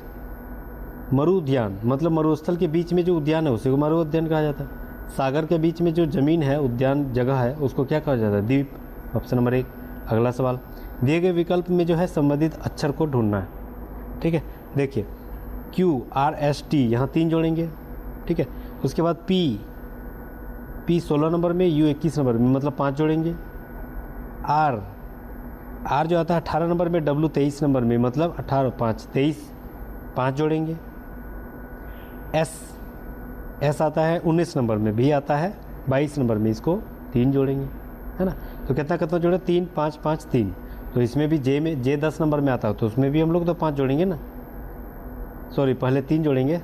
मरु उद्यान मतलब मरुस्थल के बीच में जो उद्यान है उसी को मरु उद्यान कहा जाता है। सागर के बीच में जो ज़मीन है, उद्यान जगह है, उसको क्या कहा जाता है, द्वीप, ऑप्शन नंबर 1। अगला सवाल, दिए गए विकल्प में जो है संबंधित अक्षर को ढूंढना है, ठीक है। देखिए QRST यहाँ 3 जोड़ेंगे, ठीक है। उसके बाद P 16 नंबर में, U 21 नंबर में, मतलब 5 जोड़ेंगे। R जो आता है 18 नंबर में, W 23 नंबर में, मतलब 18 5 23, 5 जोड़ेंगे। S आता है 19 नंबर में, भी आता है 22 नंबर में, इसको 3 जोड़ेंगे, है ना। तो कितना जोड़े, 3 5 5 3। तो इसमें भी J 10 नंबर में आता है, तो उसमें भी हम लोग तो 5 जोड़ेंगे ना, सॉरी पहले 3 जोड़ेंगे,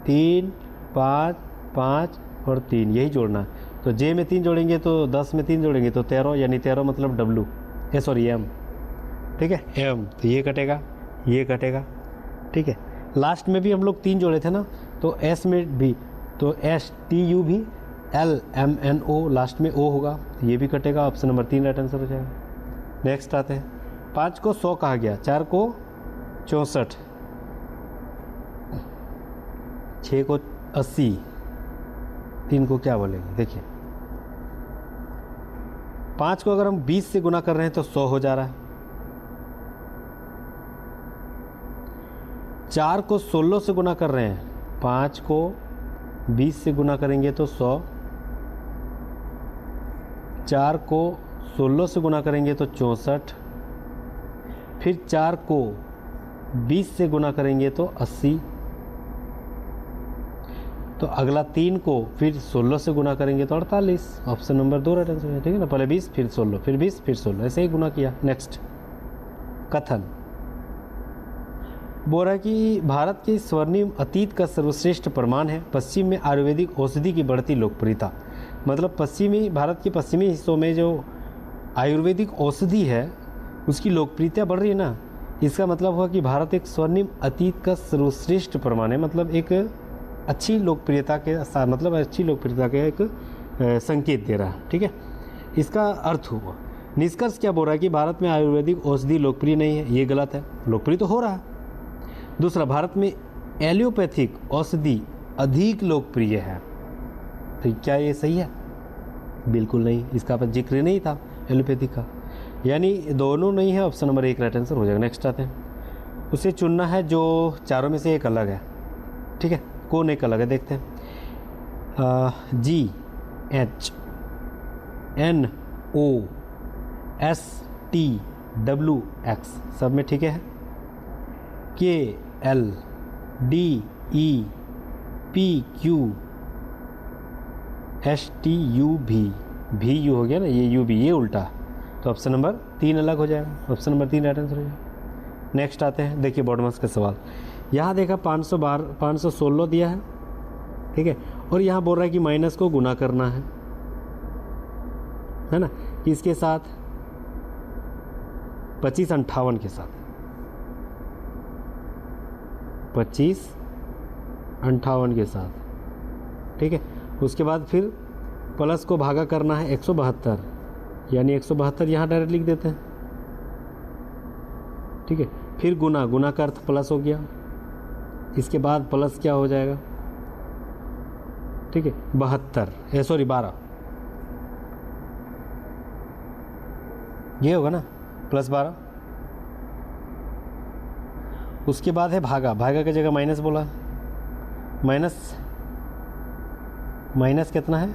3 5 5 और 3, यही जोड़ना है। तो J में 3 जोड़ेंगे तो 10 में 3 जोड़ेंगे तो 13, यानी 13 मतलब M, ठीक है, M, तो ये कटेगा, ठीक है। लास्ट में भी हम लोग 3 जोड़े थे ना, तो S में भी, तो STU भी, LMNO लास्ट में O होगा, तो ये भी कटेगा, ऑप्शन नंबर 3 राइट आंसर हो जाएगा। नेक्स्ट आते हैं, 5 को 100 कहा गया, 4 को 64, 6 को 80, 3 को क्या बोलेंगे, देखिए 5 को अगर हम 20 से गुना कर रहे हैं तो 100 हो जा रहा है, 4 को 16 से गुना कर रहे हैं, 5 को 20 से गुना करेंगे तो 100, 4 को 16 से गुना करेंगे तो 64, फिर 4 को 20 से गुना करेंगे तो 80, तो अगला 3 को फिर 16 से गुना करेंगे तो 48, ऑप्शन नंबर 2 राइट आंसर है, ठीक है ना। पहले 20 फिर 16 फिर 20 फिर 16, ऐसे ही गुना किया। नेक्स्ट कथन, बोल रहा है कि भारत के स्वर्णिम अतीत का सर्वश्रेष्ठ प्रमाण है पश्चिम में आयुर्वेदिक औषधि की बढ़ती लोकप्रियता, मतलब भारत के पश्चिमी हिस्सों में जो आयुर्वेदिक औषधि है उसकी लोकप्रियता बढ़ रही है ना, इसका मतलब हुआ कि भारत एक स्वर्णिम अतीत का सर्वश्रेष्ठ प्रमाण है, मतलब एक अच्छी लोकप्रियता के साथ, मतलब अच्छी लोकप्रियता के एक संकेत दे रहा है। ठीक है, इसका अर्थ हुआ, निष्कर्ष क्या बोल रहा है कि भारत में आयुर्वेदिक औषधि लोकप्रिय नहीं है, ये गलत है, लोकप्रिय तो हो रहा है। दूसरा, भारत में एलोपैथिक औषधि अधिक लोकप्रिय है, तो क्या ये सही है? बिल्कुल नहीं, इसका पर जिक्र नहीं था एलोपैथिक का, यानी दोनों नहीं है। ऑप्शन नंबर 1 राइट आंसर हो जाएगा। नेक्स्ट आते हैं, उसे चुनना है जो चारों में से एक अलग है। ठीक है, कौन एक अलग है देखते हैं। GHNOSTWX सब में ठीक है। KLDEPQSTUV भी यू हो गया ना, ये यू भी, ये उल्टा, तो ऑप्शन नंबर 3 अलग हो जाएगा। ऑप्शन नंबर 3 राइट आंसर हो जाएगा। नेक्स्ट आते हैं, देखिए बॉडमस का सवाल। यहाँ देखा 516 दिया है, ठीक है, और यहाँ बोल रहा है कि माइनस को गुना करना है ना, किसके साथ? 2558 के साथ, 2558 के साथ। ठीक है, उसके बाद फिर प्लस को भागा करना है 172, यानी 172 यहाँ डायरेक्ट लिख देते हैं। ठीक है, फिर गुना का अर्थ प्लस हो गया, इसके बाद प्लस क्या हो जाएगा? ठीक है, 12, ये होगा ना, प्लस 12। उसके बाद है भागा की जगह माइनस बोला, माइनस कितना है?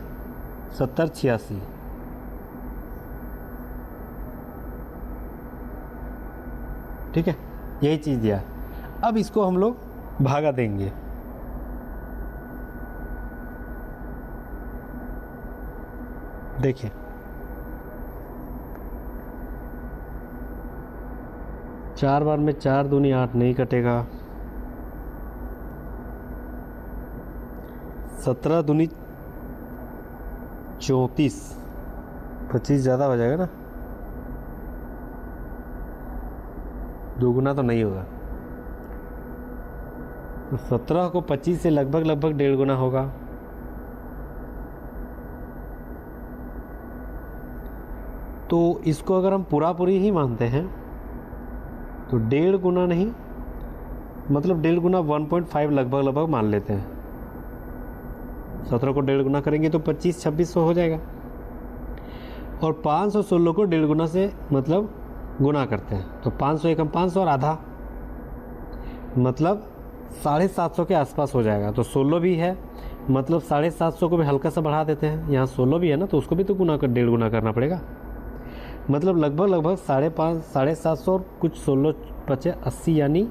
7086। ठीक है, यही चीज़ दिया। अब इसको हम लोग भागा देंगे, देखिए 4 बार में 4 दूनी 8 नहीं कटेगा, 17 दूनी 34, 25 ज़्यादा हो जाएगा ना, दोगुना तो नहीं होगा, तो 17 को 25 से लगभग 1.5 गुना होगा। तो इसको अगर हम पूरी ही मानते हैं तो 1.5 गुना नहीं, मतलब 1.5 गुना 1.5 लगभग मान लेते हैं। 17 को 1.5 गुना करेंगे तो 25-2600 हो जाएगा, और 516 को 1.5 गुना से मतलब गुना करते हैं, तो 500 एकम 500 और आधा, मतलब 750 के आसपास हो जाएगा। तो 16 भी है, मतलब 750 को भी हल्का सा बढ़ा देते हैं, यहाँ 16 भी है ना, तो उसको भी तो 1.5 गुना करना पड़ेगा, मतलब लगभग 550, 750 और कुछ 16 बचे 80, यानी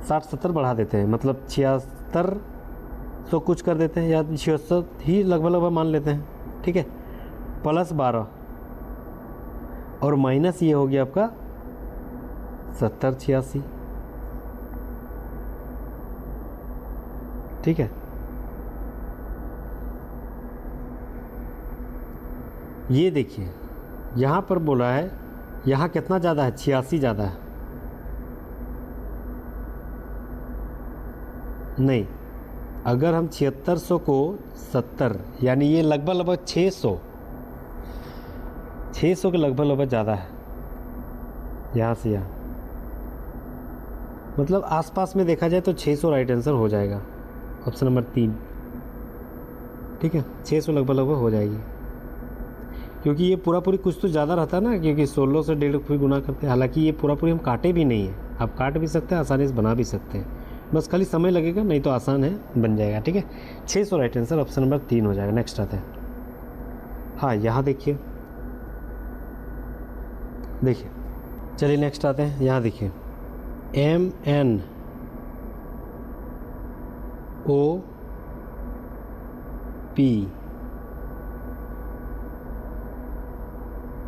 60-70 बढ़ा देते हैं, मतलब 7600 कुछ कर देते हैं, या 76 ही लगभग मान लेते हैं। ठीक है, प्लस 12 और माइनस ये हो गया आपका 70-86। ठीक है, ये देखिए यहाँ पर बोला है, यहाँ कितना ज़्यादा है? 86 ज़्यादा है, नहीं, अगर हम 7600 को 70, यानी ये लगभग 600 के लगभग ज़्यादा है, यहाँ से यहाँ, मतलब आसपास में देखा जाए तो 600 राइट आंसर हो जाएगा। Option number 3। ठीक है, 600 लगभग हो जाएगी, क्योंकि ये पूरी कुछ तो ज़्यादा रहता है ना, क्योंकि 16 से 1.5 गुना करते हैं। हालांकि ये पूरी हम काटे भी नहीं है, आप काट भी सकते हैं, आसानी से बना भी सकते हैं, बस खाली समय लगेगा, नहीं तो आसान है, बन जाएगा। ठीक है, 600 राइट आंसर ऑप्शन नंबर 3 हो जाएगा। नेक्स्ट आते हैं, हाँ यहाँ देखिए चलिए नेक्स्ट आते हैं, यहाँ देखिए MNOP,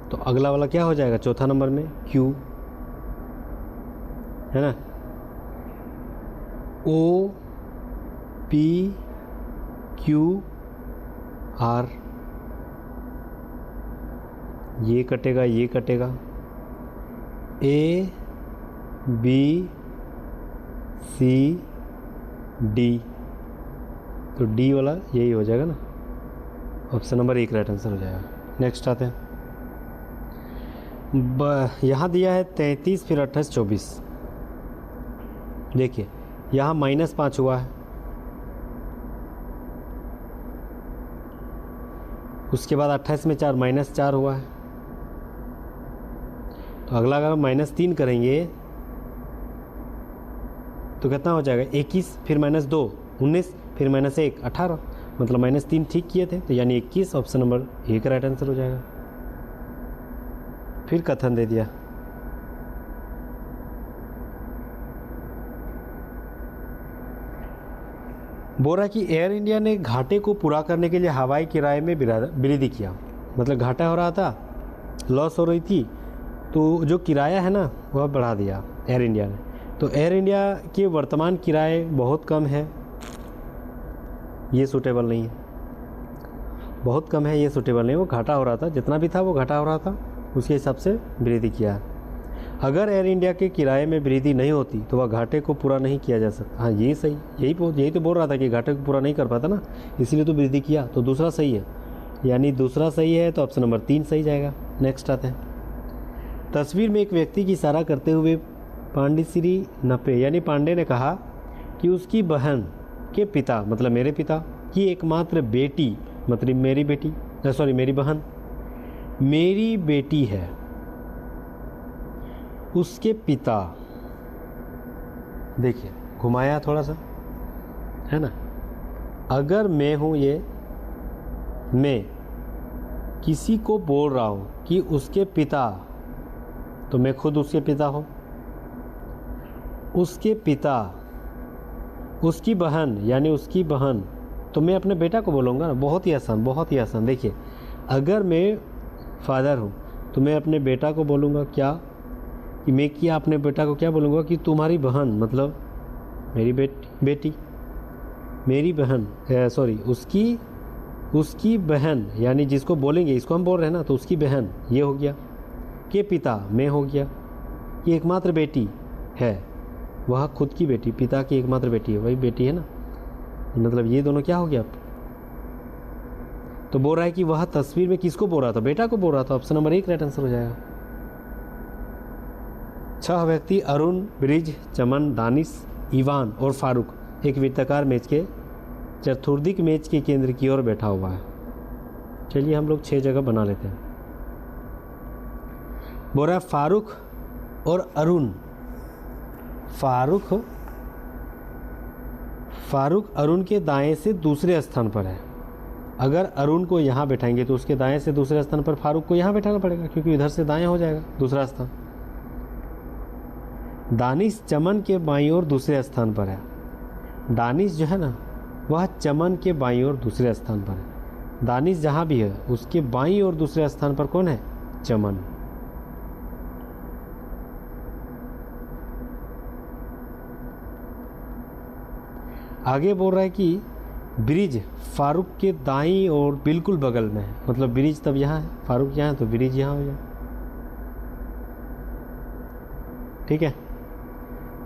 तो अगला वाला क्या हो जाएगा? चौथा नंबर में Q है ना, OPQR, ये कटेगा, A B C D, तो डी वाला यही हो जाएगा ना, ऑप्शन नंबर 1 राइट आंसर हो जाएगा। नेक्स्ट आते हैं, यहाँ दिया है 33 फिर 28 24। देखिए यहाँ -5 हुआ है, उसके बाद 28 में 4 -4 हुआ है, तो अगला अगर हम -3 करेंगे तो कितना हो जाएगा 21 फिर -2 19 फिर -1 18, मतलब -3 ठीक किए थे, तो यानी 21 ऑप्शन नंबर 1 राइट आंसर हो जाएगा। फिर कथन दे दिया, बोल रहा है कि एयर इंडिया ने घाटे को पूरा करने के लिए हवाई किराए में वृद्धि किया, मतलब घाटा हो रहा था, लॉस हो रही थी, तो जो किराया है ना वह बढ़ा दिया एयर इंडिया ने। तो एयर इंडिया के वर्तमान किराए बहुत कम है, ये सूटेबल नहीं है, बहुत कम है, ये सूटेबल नहीं, वो घाटा हो रहा था, जितना भी था वो घाटा हो रहा था, उसके हिसाब से वृद्धि किया है। अगर एयर इंडिया के किराए में वृद्धि नहीं होती तो वह घाटे को पूरा नहीं किया जा सकता। हाँ ये सही, यही तो बोल रहा था कि घाटे को पूरा नहीं कर पाता ना, इसीलिए तो वृद्धि किया, तो दूसरा सही है, यानी दूसरा सही है, तो ऑप्शन नंबर 3 सही जाएगा। नेक्स्ट आते हैं, तस्वीर में एक व्यक्ति की इशारा करते हुए पांडिश्री नपे यानी पांडे ने कहा कि उसकी बहन के पिता, मतलब मेरे पिता की एकमात्र बेटी, मतलब मेरी बहन मेरी बेटी है, उसके पिता, देखिए घुमाया थोड़ा सा, है ना, अगर मैं हूँ ये, मैं किसी को बोल रहा हूँ कि उसके पिता, तो मैं खुद उसके पिता हूँ, उसके पिता, उसकी बहन यानी उसकी बहन, तो मैं अपने बेटा को बोलूँगा ना, बहुत ही आसान, बहुत ही आसान। देखिए अगर मैं फादर हूँ तो मैं अपने बेटा को बोलूँगा क्या, कि मैं क्या अपने बेटा को क्या बोलूँगा कि तुम्हारी बहन, मतलब मेरी बेटी मेरी बहन, उसकी बहन, यानी जिसको बोलेंगे, इसको हम बोल रहे हैं ना, तो उसकी बहन ये हो गया, के पिता मैं हो गया, कि एकमात्र बेटी है, वह खुद की बेटी, पिता की एकमात्र बेटी है, वही बेटी है ना, मतलब ये दोनों क्या हो गया। तो बोल रहा है कि वह तस्वीर में किसको बोल रहा था, बेटा को बोल रहा था, ऑप्शन नंबर 1 राइट आंसर हो जाएगा। 6 व्यक्ति अरुण, ब्रिज, चमन, दानिश, इवान और फारूक एक वृत्ताकार मैच के चतुर्दिक मैच के केंद्र की ओर बैठा हुआ है। चलिए हम लोग 6 जगह बना लेते हैं। बोल रहा है फारूक और अरुण, फारूक अरुण के दाएं से दूसरे स्थान पर है। अगर अरुण को यहाँ बैठाएंगे तो उसके दाएं से दूसरे स्थान पर फारूक को यहाँ बैठाना पड़ेगा, क्योंकि इधर से दाएं हो जाएगा दूसरा स्थान। दानिश चमन के बाईं ओर दूसरे स्थान पर है, दानिश जो है ना वह चमन के बाईं ओर दूसरे स्थान पर है। दानिश जहाँ भी है उसके बाईं ओर दूसरे स्थान पर कौन है, चमन। आगे बोल रहा है कि ब्रिज फारूक के दाईं ओर बिल्कुल बगल में है, मतलब ब्रिज तब यहाँ है, फारूक यहाँ है तो ब्रिज यहाँ हो जाए, ठीक है।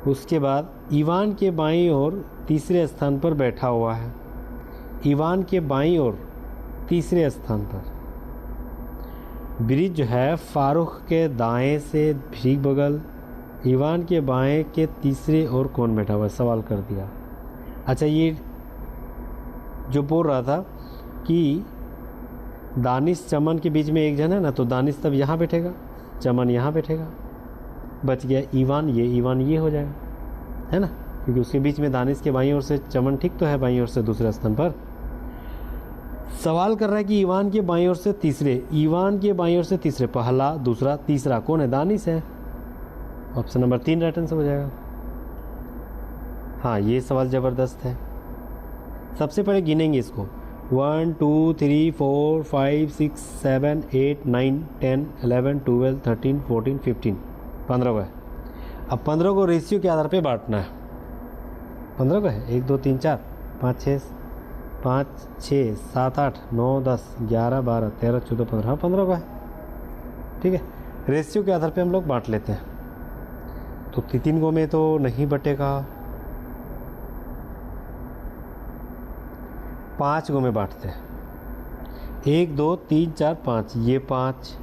उसके बाद ईवान के बाईं ओर तीसरे स्थान पर बैठा हुआ है, ईवान के बाईं ओर तीसरे स्थान पर। ब्रिज जो है फारूक के दाएं से ठीक बगल, ईवान के बाएं के तीसरे ओर कौन बैठा हुआ है, सवाल कर दिया। अच्छा ये जो बोल रहा था कि दानिश चमन के बीच में एक जन है ना, तो दानिश तब यहाँ बैठेगा, चमन यहाँ बैठेगा, बच गया ईवान ये हो जाएगा, है ना, क्योंकि उसके बीच में दानिश के बाईं ओर से चमन ठीक तो है, बाईं ओर से दूसरे स्थान पर। सवाल कर रहा है कि ईवान के बाईं ओर से तीसरे, ईवान के बाईं ओर से तीसरे, पहला दूसरा तीसरा कौन है, दानिश है, ऑप्शन नंबर 3 राइट आंसर हो जाएगा। हाँ ये सवाल ज़बरदस्त है। सबसे पहले गिनेंगे इसको, 1 2 3 4 5 6 7 8 9 10 11 12 13 14 15, 15 का है। अब 15 को रेशियो के आधार पे बांटना है, 15 का है 1 2 3 4 5 6 7 8 9 10 11 12 13 14 15, हाँ 15 का है, ठीक है। रेशियो के आधार पे हम लोग बांट लेते हैं। तो 3 गो में तो नहीं बटेगा, 5 गो में बांटते हैं। 1 2 3 4 5, ये 5,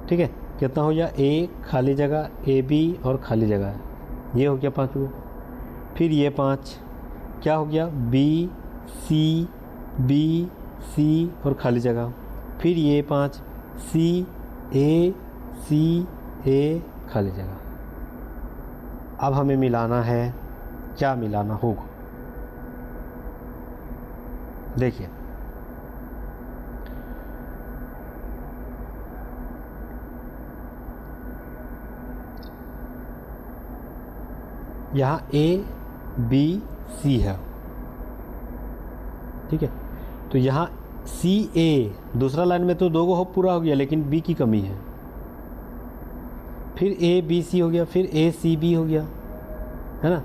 ठीक है। कितना हो गया, ए खाली जगह, ए बी और खाली जगह है, ये हो गया 5 गो। फिर ये 5 क्या हो गया, बी सी और खाली जगह। फिर ये 5 सी ए खाली जगह। अब हमें मिलाना है, क्या मिलाना होगा, देखिए यहाँ ए बी सी है, ठीक है। तो यहाँ सी ए, दूसरा लाइन में तो 2 गो पूरा हो गया, लेकिन बी की कमी है। फिर ए बी सी हो गया, फिर ए सी बी हो गया, है ना।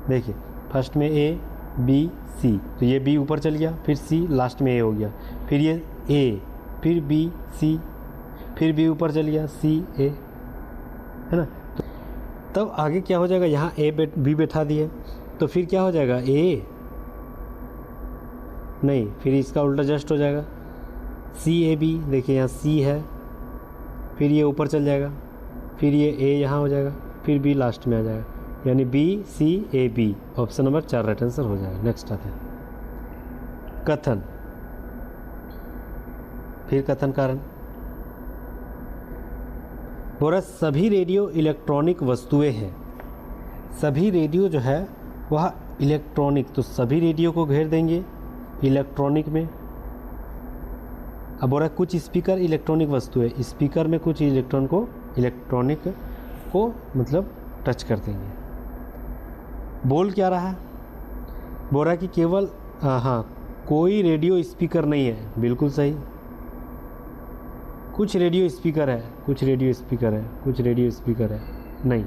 देखिए फर्स्ट में ए बी सी, तो ये बी ऊपर चल गया, फिर सी, लास्ट में ए हो गया, फिर ये ए, फिर बी सी, फिर बी ऊपर चल गया, सी ए, है ना। तो तब आगे क्या हो जाएगा, यहाँ ए बी बैठा दिए, तो फिर क्या हो जाएगा, ए नहीं, फिर इसका उल्टा जस्ट हो जाएगा, सी ए बी। देखिए यहाँ सी है, फिर ये ऊपर चल जाएगा, फिर ये ए यहाँ हो जाएगा, फिर बी लास्ट में आ जाएगा, यानी B C A B. Option number 4 right answer हो जाएगा। नेक्स्ट आते हैं कथन। फिर कथन कारण, बोला सभी रेडियो इलेक्ट्रॉनिक वस्तुएं हैं। सभी रेडियो जो है वह इलेक्ट्रॉनिक, तो सभी रेडियो को घेर देंगे इलेक्ट्रॉनिक में। अब बोला कुछ स्पीकर इलेक्ट्रॉनिक वस्तु है, स्पीकर में कुछ इलेक्ट्रॉनिक को मतलब टच कर देंगे। बोल क्या रहा है, बोल रहा है कि केवल हाँ कोई रेडियो स्पीकर नहीं है, बिल्कुल सही। कुछ रेडियो स्पीकर है, कुछ रेडियो स्पीकर है, कुछ रेडियो स्पीकर है, नहीं,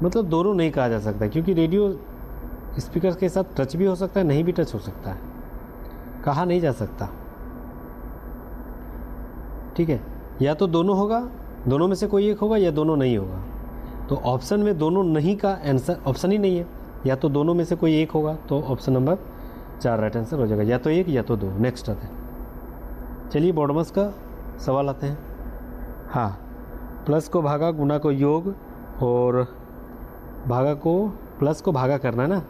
मतलब दोनों नहीं कहा जा सकता, क्योंकि रेडियो स्पीकर के साथ टच भी हो सकता है, नहीं भी टच हो सकता है, कहा नहीं जा सकता, ठीक है। या तो दोनों होगा, दोनों में से कोई एक होगा, या दोनों नहीं होगा। तो ऑप्शन में दोनों नहीं का आंसर ऑप्शन ही नहीं है, या तो दोनों में से कोई एक होगा, तो ऑप्शन नंबर 4 राइट आंसर हो जाएगा, या तो एक या तो 2। नेक्स्ट आते हैं, चलिए बॉडमस का सवाल आते हैं। हाँ, प्लस को भागा, गुना को योग, और भागा को प्लस को भागा करना है ना,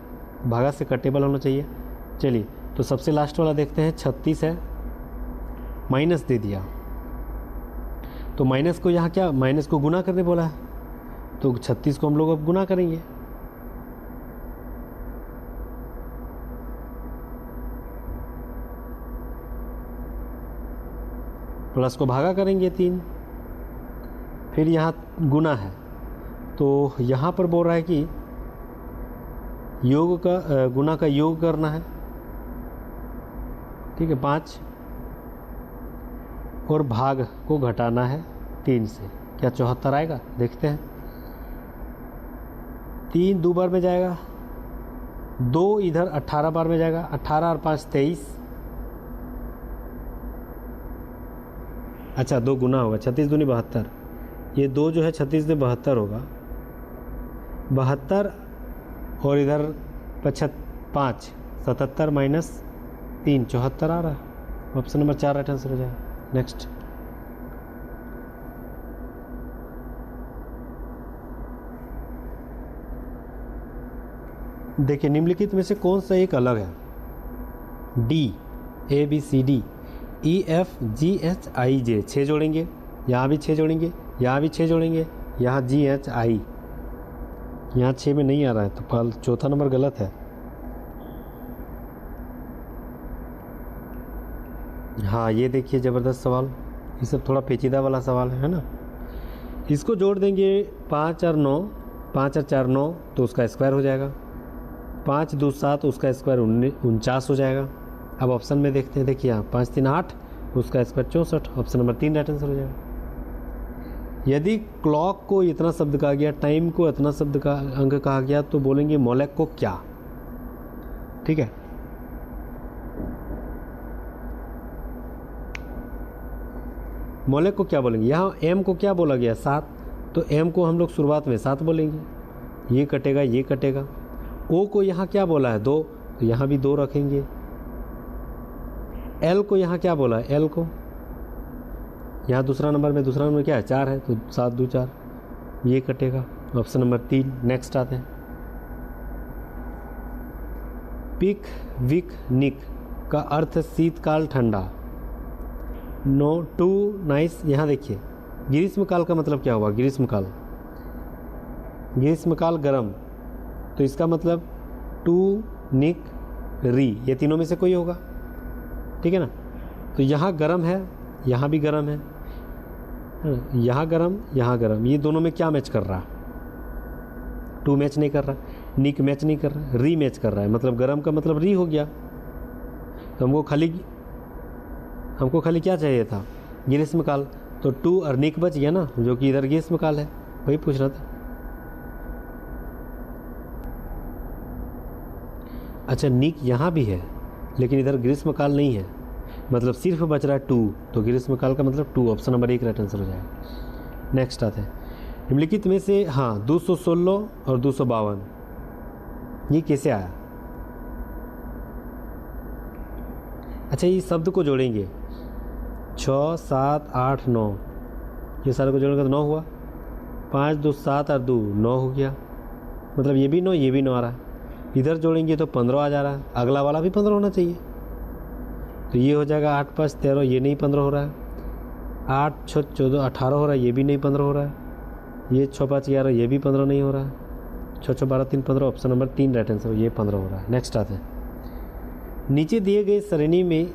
भागा से कटेबल होना चाहिए। चलिए तो सबसे लास्ट वाला देखते हैं, 36 है, माइनस दे दिया, तो माइनस को यहाँ क्या, माइनस को गुना करने बोला है, तो 36 को हम लोग अब गुना करेंगे। प्लस को भागा करेंगे 3, फिर यहाँ गुना है, तो यहाँ पर बोल रहा है कि योग का गुना का योग करना है, ठीक है 5, और भाग को घटाना है 3 से। क्या 74 आएगा, देखते हैं। 3 2 बार में जाएगा, 2 इधर 18 बार में जाएगा, 18 और 5 23, अच्छा 2 गुना होगा, 36 दूनी 72, ये 2 जो है 36 में 72 होगा, 72 और इधर 5 77 माइनस 3 74 आ रहा है। ऑप्शन नंबर 4 राइट आंसर हो जाएगा। नेक्स्ट, देखिए निम्नलिखित में से कौन सा एक अलग है, D A B C D E F G H I J, 6 जोड़ेंगे, यहाँ भी 6 जोड़ेंगे, यहाँ भी 6 जोड़ेंगे, यहाँ जी एच आई, यहाँ 6 में नहीं आ रहा है, तो फल चौथा नंबर गलत है। हाँ ये देखिए ज़बरदस्त सवाल, ये सब थोड़ा पेचीदा वाला सवाल है ना। इसको जोड़ देंगे 5 और 9, 5 और 4 9, तो उसका स्क्वायर हो जाएगा, 5 2 7, उसका स्क्वायर 49 हो जाएगा। अब ऑप्शन में देखते हैं, देखिए यहाँ 5 3 8, उसका square 64, option number 3 right answer हो जाएगा। यदि क्लॉक को इतना शब्द कहा गया, टाइम को इतना शब्द का अंक कहा गया, तो बोलेंगे मोलेक को क्या, ठीक है। मोलेक को क्या बोलेंगे, यहाँ m को क्या बोला गया 7, तो m को हम लोग शुरुआत में 7 बोलेंगे, ये कटेगा ये कटेगा। O को यहाँ क्या बोला है 2, तो यहाँ भी 2 रखेंगे। L को यहाँ क्या बोला है, L को यहाँ दूसरा नंबर क्या है 4 है, तो 7 2 4, ये कटेगा। Option number 3। नेक्स्ट आते हैं, पिक विक निक का अर्थ शीतकाल ठंडा। नो टू नाइस, यहाँ देखिए ग्रीष्मकाल का मतलब क्या हुआ, ग्रीष्मकाल गरम, तो इसका मतलब टू निक री, ये तीनों में से कोई होगा, ठीक है ना। तो यहाँ गरम है, यहाँ भी गरम है, यहाँ गरम, ये दोनों में क्या मैच कर रहा है, टू मैच नहीं कर रहा, निक मैच नहीं कर रहा, री मैच कर रहा है, मतलब गरम का मतलब री हो गया। तो हमको खाली क्या चाहिए था, ग्रीष्मकाल, तो टू और निक बच गया ना, जो कि इधर ग्रीष्मकाल है, वही पूछ रहा था। अच्छा निक यहाँ भी है लेकिन इधर ग्रीष्मकाल नहीं है, मतलब सिर्फ बच रहा है 2, तो ग्रीष्मकाल का मतलब 2, ऑप्शन नंबर 1 राइट आंसर हो जाएगा। नेक्स्ट आते हैं, निम्नलिखित में से 216 और 252 ये कैसे आया। अच्छा ये शब्द को जोड़ेंगे 6 7 8 9, ये सारे को जोड़ेंगे तो 9 हुआ, 5 2 7 और 2 9 हो गया, मतलब ये भी 9 ये भी 9 आ रहा है। इधर जोड़ेंगे तो 15 आ जा रहा है, अगला वाला भी 15 होना चाहिए, तो ये हो जाएगा 8 5 13, ये नहीं 15 हो रहा है, 8 6 14 18 हो रहा है, ये भी नहीं 15 हो रहा है, ये 6 5 11, ये भी 15 नहीं हो रहा है, 6 6 12 3 15, ऑप्शन नंबर 3 राइट आंसर, ये 15 हो रहा है। नेक्स्ट आते हैं, नीचे दिए गए श्रेणी में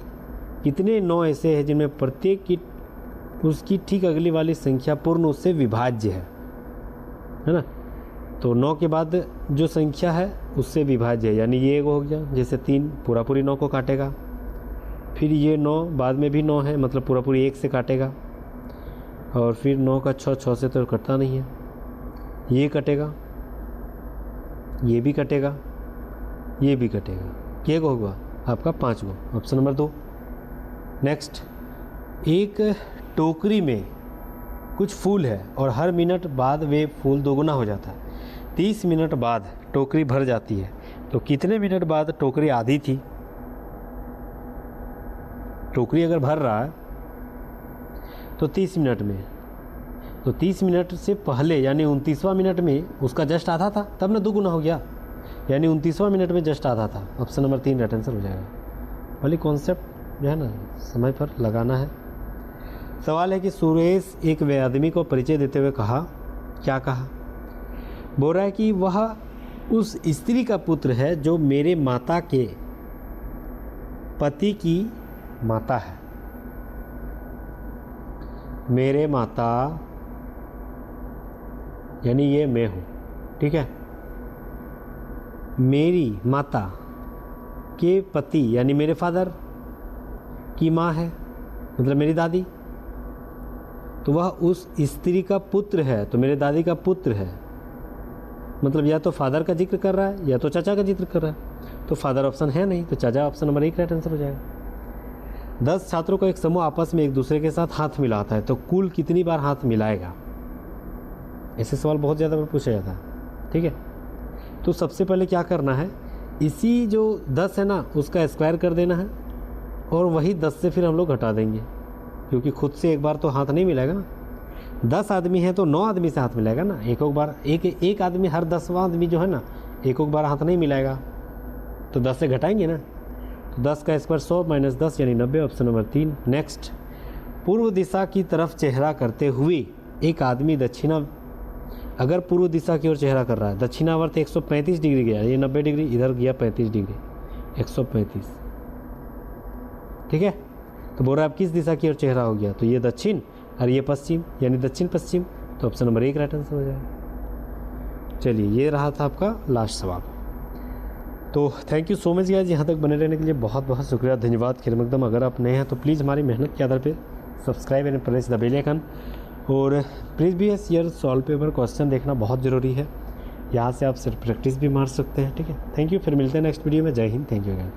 कितने 9 ऐसे हैं जिनमें प्रत्येक की उसकी ठीक अगली वाली संख्या पूर्ण उससे विभाज्य है ना। तो 9 के बाद जो संख्या है उससे विभाज्य है, यानी ये एक हो गया, जैसे 3 पूरी 9 को काटेगा, फिर ये 9 बाद में भी 9 है, मतलब पूरी 1 से काटेगा, और फिर 9 का 6 से तो कटता नहीं है, ये कटेगा, ये भी कटेगा, ये भी कटेगा, क्या होगा आपका 5 गो, ऑप्शन नंबर 2। नेक्स्ट, एक टोकरी में कुछ फूल है और हर मिनट बाद वे फूल दोगुना हो जाता है, 30 मिनट बाद टोकरी भर जाती है, तो कितने मिनट बाद टोकरी आधी थी। टोकरी अगर भर रहा है तो 30 मिनट में, तो 30 मिनट से पहले यानी 29वां मिनट में उसका जस्ट आधा था, तब ना दोगुना हो गया, यानी 29वां मिनट में जस्ट आधा था, ऑप्शन नंबर 3 राइट आंसर हो जाएगा। वाली कॉन्सेप्ट जो है ना समय पर लगाना है। सवाल है कि सुरेश एक वे आदमी को परिचय देते हुए कहा, क्या कहा, बोल रहा है कि वह उस स्त्री का पुत्र है जो मेरे माता के पति की माता है। मेरे माता यानी ये मैं हूँ, ठीक है, मेरी माता के पति यानी मेरे फादर की माँ है, मतलब मेरी दादी, तो वह उस स्त्री का पुत्र है, तो मेरे दादी का पुत्र है, मतलब या तो फादर का जिक्र कर रहा है या तो चाचा का जिक्र कर रहा है, तो फादर ऑप्शन है नहीं, तो चाचा ऑप्शन नंबर 1 राइट आंसर हो जाएगा। 10 छात्रों का एक समूह आपस में एक दूसरे के साथ हाथ मिलाता है, तो कुल कितनी बार हाथ मिलाएगा। ऐसे सवाल बहुत ज़्यादा बार पूछा जाता है, ठीक है। तो सबसे पहले क्या करना है, इसी जो 10 है ना उसका स्क्वायर कर देना है, और वही 10 से फिर हम लोग घटा देंगे, क्योंकि खुद से एक बार तो हाथ नहीं मिलाएगा ना। 10 आदमी है तो 9 आदमी से हाथ मिलाएगा ना, एक बार एक आदमी हर 10वां आदमी जो है ना एक बार हाथ नहीं मिलाएगा, तो 10 से घटाएंगे ना, तो 10 का स्क्वायर 100 माइनस 10 यानी 90, ऑप्शन नंबर 3। नेक्स्ट, पूर्व दिशा की तरफ चेहरा करते हुए एक आदमी अगर पूर्व दिशा की ओर चेहरा कर रहा है, दक्षिणावर्त 135 डिग्री गया, ये 90 डिग्री, इधर गया 35 डिग्री, 135, ठीक है। तो बोल रहा है अब किस दिशा की ओर चेहरा हो गया, तो ये दक्षिण और ये पश्चिम, यानी दक्षिण पश्चिम, तो ऑप्शन नंबर 1 राइट आंसर हो जाएगा। चलिए ये रहा था आपका लास्ट सवाल। तो thank you so much guys, यहाँ तक बने रहने के लिए बहुत बहुत शुक्रिया, धन्यवाद। खैर मकदम, अगर आप नए हैं तो प्लीज़ हमारी मेहनत के आधार पर subscribe and press the bell icon, और previous year solve paper question देखना बहुत ज़रूरी है, यहाँ से आप सिर्फ प्रैक्टिस भी मार सकते हैं, ठीक है। थैंक यू, फिर मिलते हैं नेक्स्ट वीडियो में। जय हिंद, थैंक यू अगेन।